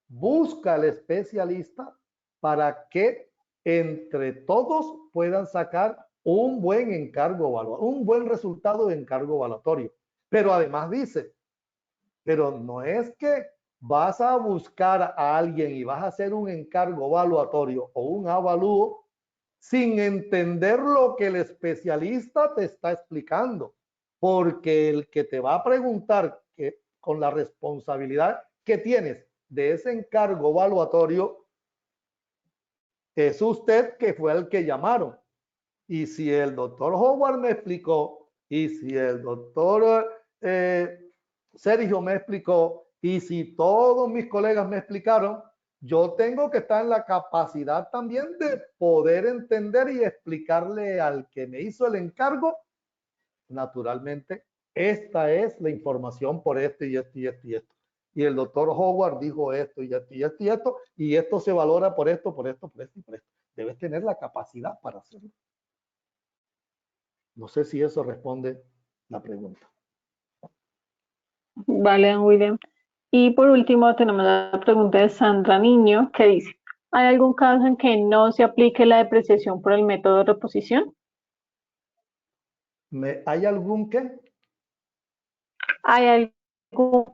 busca al especialista para que entre todos puedan sacar un buen encargo evaluatorio, un buen resultado de encargo evaluatorio. Pero además dice, pero no es que vas a buscar a alguien y vas a hacer un encargo evaluatorio o un avalúo sin entender lo que el especialista te está explicando. Porque el que te va a preguntar que, con la responsabilidad que tienes de ese encargo evaluatorio es usted, que fue el que llamaron. Y si el doctor Howard me explicó, y si el doctor Sergio me explicó, y si todos mis colegas me explicaron, yo tengo que estar en la capacidad también de poder entender y explicarle al que me hizo el encargo, naturalmente, esta es la información por esto y esto y esto y esto. Y el doctor Howard dijo esto y esto y esto y esto, y esto se valora por esto, por esto, por esto y por esto. Debes tener la capacidad para hacerlo. No sé si eso responde la pregunta. Vale, don William. Y por último tenemos la pregunta de Sandra Niño, que dice, ¿hay algún caso en que no se aplique la depreciación por el método de reposición? ¿Hay algún qué? ¿Hay algún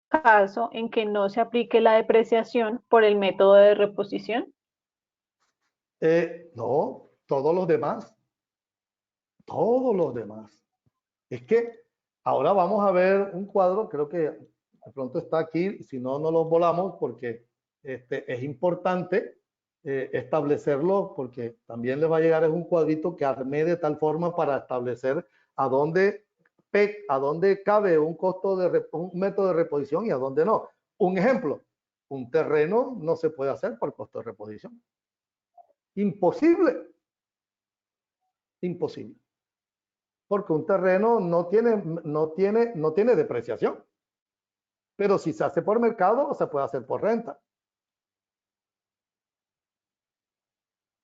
caso en que no se aplique la depreciación por el método de reposición? No, todos los demás. Todos los demás. Es que ahora vamos a ver un cuadro, creo que de pronto está aquí, si no, no lo volamos porque es importante establecerlo porque también les va a llegar es un cuadrito que armé de tal forma para establecer a dónde cabe un costo un método de reposición y a dónde no. Un ejemplo, un terreno no se puede hacer por costo de reposición. Imposible. Imposible. Porque un terreno no tiene depreciación. Pero si se hace por mercado, se puede hacer por renta.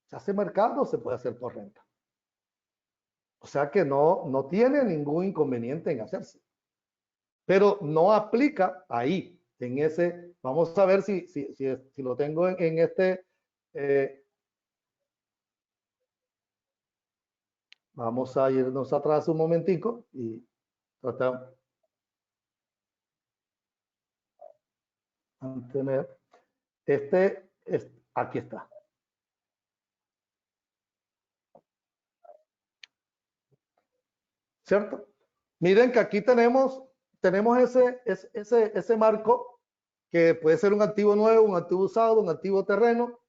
Se hace mercado, se puede hacer por renta. O sea que no tiene ningún inconveniente en hacerse. Pero no aplica ahí, en ese, vamos a ver si lo tengo en este, vamos a irnos atrás un momentico y tratamos de mantener, aquí está. ¿Cierto? Miren que aquí tenemos ese marco que puede ser un activo nuevo, un activo usado, un activo terreno,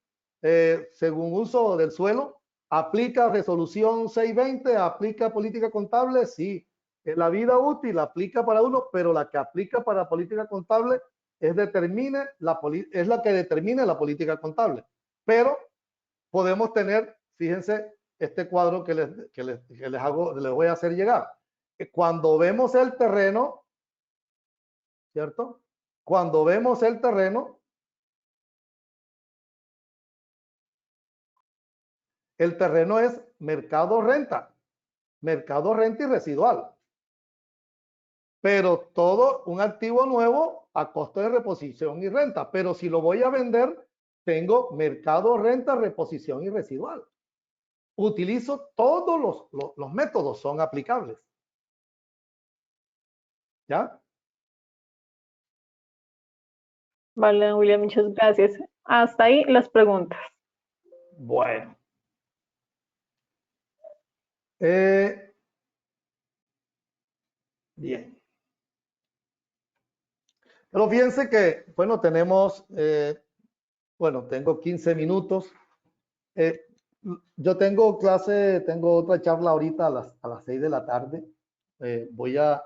según uso del suelo. ¿Aplica resolución 620? ¿Aplica política contable? Sí. La vida útil aplica para uno, pero la que aplica para política contable es la que determina la política contable. Pero podemos tener, fíjense, este cuadro que les voy a hacer llegar. Cuando vemos el terreno, ¿cierto? Cuando vemos el terreno es mercado renta y residual. Pero todo un activo nuevo a costo de reposición y renta. Pero si lo voy a vender, tengo mercado renta, reposición y residual. Utilizo todos los métodos, son aplicables. ¿Ya? Vale, William, muchas gracias. Hasta ahí las preguntas. Bueno. Bien. Pero fíjense que, bueno, tengo 15 minutos. Yo tengo otra charla ahorita a las 6 de la tarde. Voy a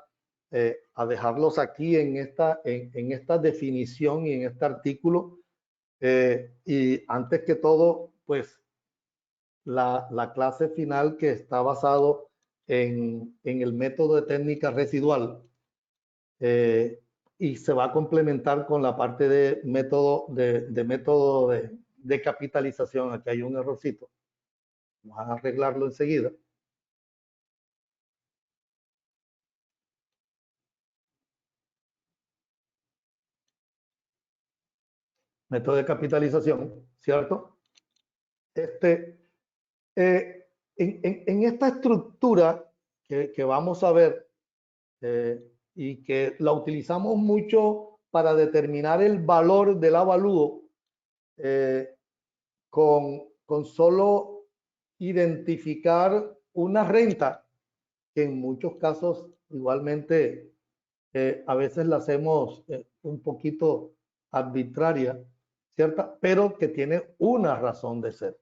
dejarlos aquí en esta definición y en este artículo. Y antes que todo, pues la clase final que está basado en el método de técnica residual y se va a complementar con la parte de método de capitalización. Aquí hay un errorcito. Vamos a arreglarlo enseguida. Método de capitalización, ¿cierto? En esta estructura que vamos a ver y que la utilizamos mucho para determinar el valor del avalúo con solo identificar una renta que en muchos casos igualmente a veces la hacemos un poquito arbitraria, ¿cierta? Pero que tiene una razón de ser,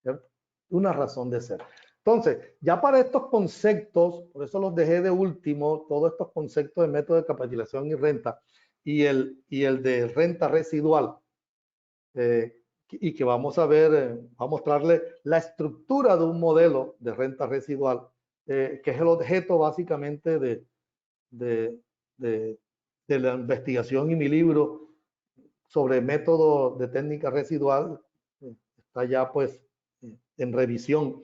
¿cierto? Una razón de ser. Entonces, ya para estos conceptos, por eso los dejé de último, todos estos conceptos de método de capitalización y renta y el de renta residual, y que vamos a ver, a mostrarle la estructura de un modelo de renta residual, que es el objeto básicamente de la investigación y mi libro sobre método de técnica residual. Está ya pues en revisión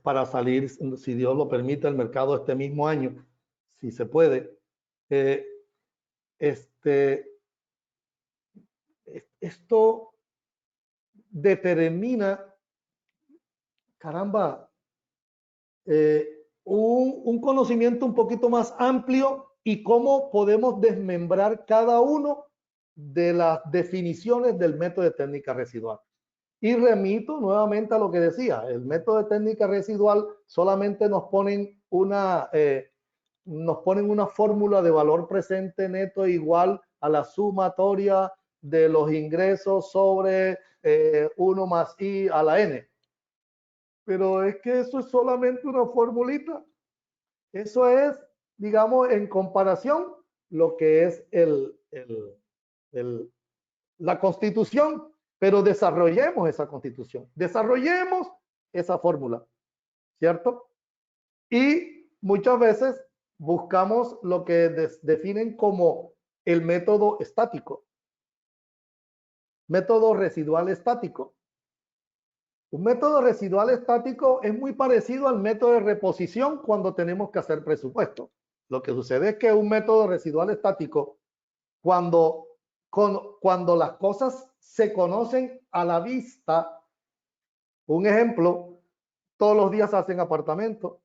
para salir, si Dios lo permite, al mercado este mismo año, si se puede. Esto determina, caramba, un conocimiento un poquito más amplio y cómo podemos desmembrar cada uno de las definiciones del método de técnica residual. Y remito nuevamente a lo que decía, el método de técnica residual solamente nos ponen una fórmula de valor presente neto igual a la sumatoria de los ingresos sobre 1 más I a la N. Pero es que eso es solamente una formulita. Eso es, digamos, en comparación lo que es la Constitución. Pero desarrollemos esa Constitución, desarrollemos esa fórmula, ¿cierto? Y muchas veces buscamos lo que definen como el método estático, método residual estático. Un método residual estático es muy parecido al método de reposición cuando tenemos que hacer presupuesto. Lo que sucede es que un método residual estático, cuando las cosas se conocen a la vista, un ejemplo, todos los días se hacen apartamentos,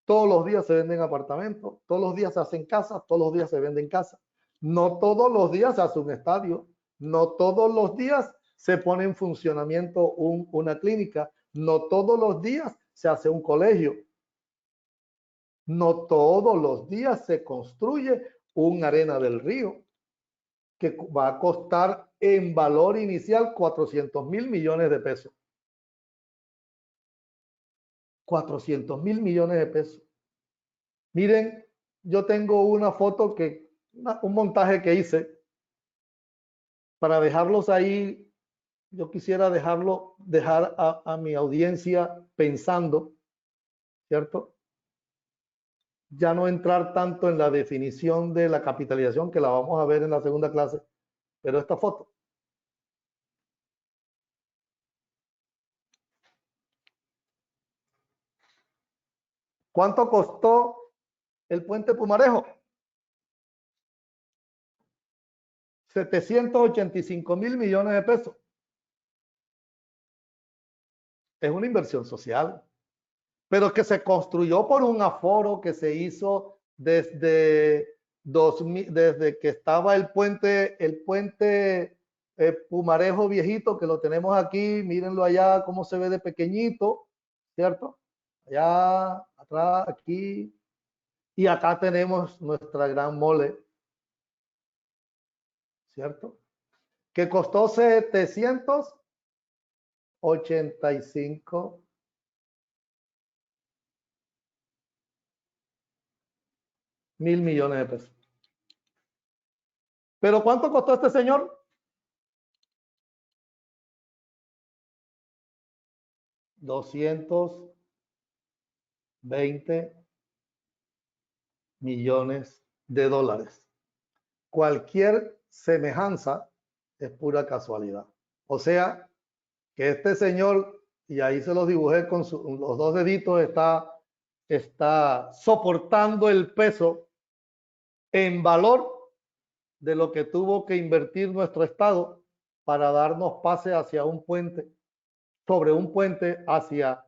todos los días se venden apartamentos, todos los días se hacen casas, todos los días se venden casas. No todos los días se hace un estadio, no todos los días se pone en funcionamiento una clínica, no todos los días se hace un colegio, no todos los días se construye una arena del río que va a costar en valor inicial 400.000 millones de pesos. 400.000 millones de pesos. Miren, yo tengo una foto un montaje que hice para dejarlos ahí. Yo quisiera dejar a mi audiencia pensando, ¿cierto? Ya no entrar tanto en la definición de la capitalización, que la vamos a ver en la segunda clase, pero esta foto. ¿Cuánto costó el puente Pumarejo? 785.000 millones de pesos. Es una inversión social, pero que se construyó por un aforo que se hizo desde que estaba el puente Pumarejo viejito, que lo tenemos aquí. Mírenlo allá cómo se ve de pequeñito, ¿cierto? Allá atrás, aquí, y acá tenemos nuestra gran mole, ¿cierto? Que costó 785 mil millones de pesos. ¿Pero cuánto costó este señor? 220 millones de dólares. Cualquier semejanza es pura casualidad. O sea, que este señor, y ahí se los dibujé con los dos deditos, está soportando el peso en valor de lo que tuvo que invertir nuestro Estado para darnos pase hacia un puente, sobre un puente hacia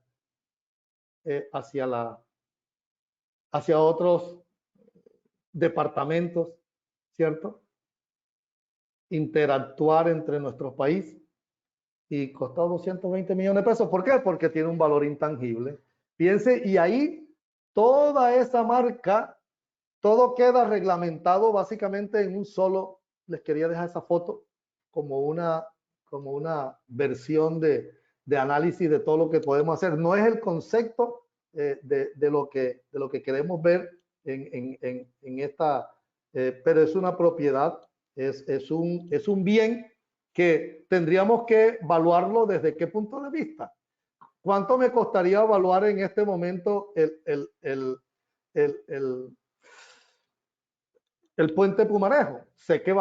otros departamentos, ¿cierto? Interactuar entre nuestros países, y costó 220 millones de pesos. ¿Por qué? Porque tiene un valor intangible. Piense, y ahí toda esa marca, todo queda reglamentado básicamente en un solo. Les quería dejar esa foto como una versión de análisis de todo lo que podemos hacer. No es el concepto de lo que queremos ver en esta, pero es una propiedad, es un bien que tendríamos que evaluarlo desde qué punto de vista. ¿Cuánto me costaría evaluar en este momento el puente Pumarejo? Sé que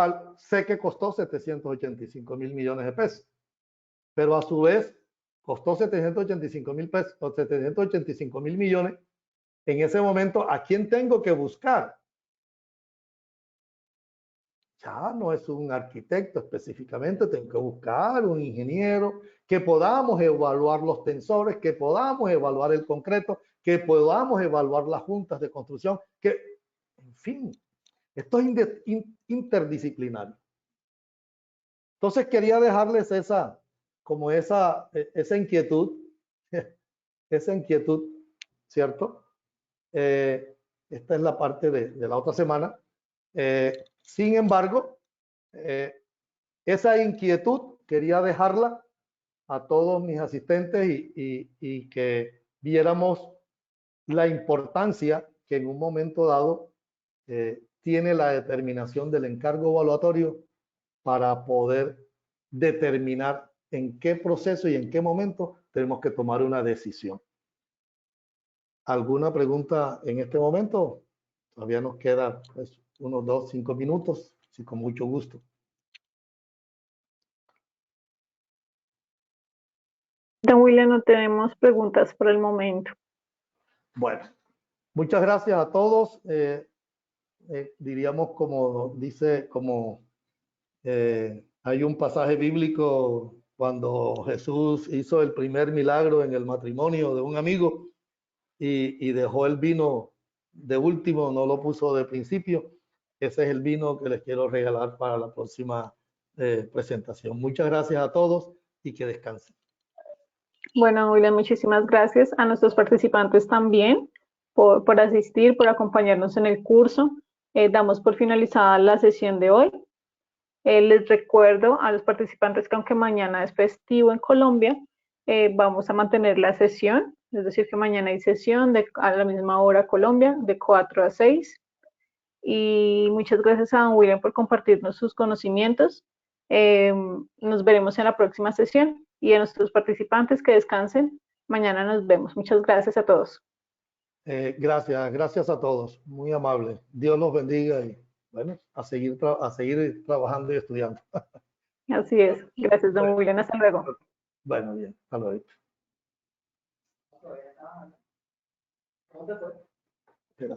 costó 785.000 millones de pesos, pero a su vez costó 785.000 millones. En ese momento, ¿a quién tengo que buscar? Ya no es un arquitecto específicamente, tengo que buscar un ingeniero, que podamos evaluar los tensores, que podamos evaluar el concreto, que podamos evaluar las juntas de construcción, en fin, esto es interdisciplinario. Entonces quería dejarles esa como esa inquietud, esa inquietud, ¿cierto? Esta es la parte de la otra semana. Sin embargo, esa inquietud quería dejarla a todos mis asistentes y que viéramos la importancia que en un momento dado tiene la determinación del encargo evaluatorio para poder determinar en qué proceso y en qué momento tenemos que tomar una decisión. ¿Alguna pregunta en este momento? Todavía nos queda pues, unos 2, 5 minutos, sí, con mucho gusto. Don William, no tenemos preguntas por el momento. Bueno, muchas gracias a todos. Diríamos como dice, hay un pasaje bíblico cuando Jesús hizo el primer milagro en el matrimonio de un amigo y dejó el vino de último, no lo puso de principio. Ese es el vino que les quiero regalar para la próxima presentación. Muchas gracias a todos y que descansen. Bueno, William, muchísimas gracias a nuestros participantes también por asistir, por acompañarnos en el curso. Damos por finalizada la sesión de hoy. Les recuerdo a los participantes que aunque mañana es festivo en Colombia, vamos a mantener la sesión, es decir, que mañana hay sesión a la misma hora Colombia, de 4 a 6. Y muchas gracias a don William por compartirnos sus conocimientos. Nos veremos en la próxima sesión y a nuestros participantes que descansen. Mañana nos vemos. Muchas gracias a todos. Gracias a todos. Muy amable. Dios los bendiga y bueno, a seguir trabajando y estudiando. Así es. Gracias, don William. Hasta luego. Bueno, bien. Hasta luego. Espera.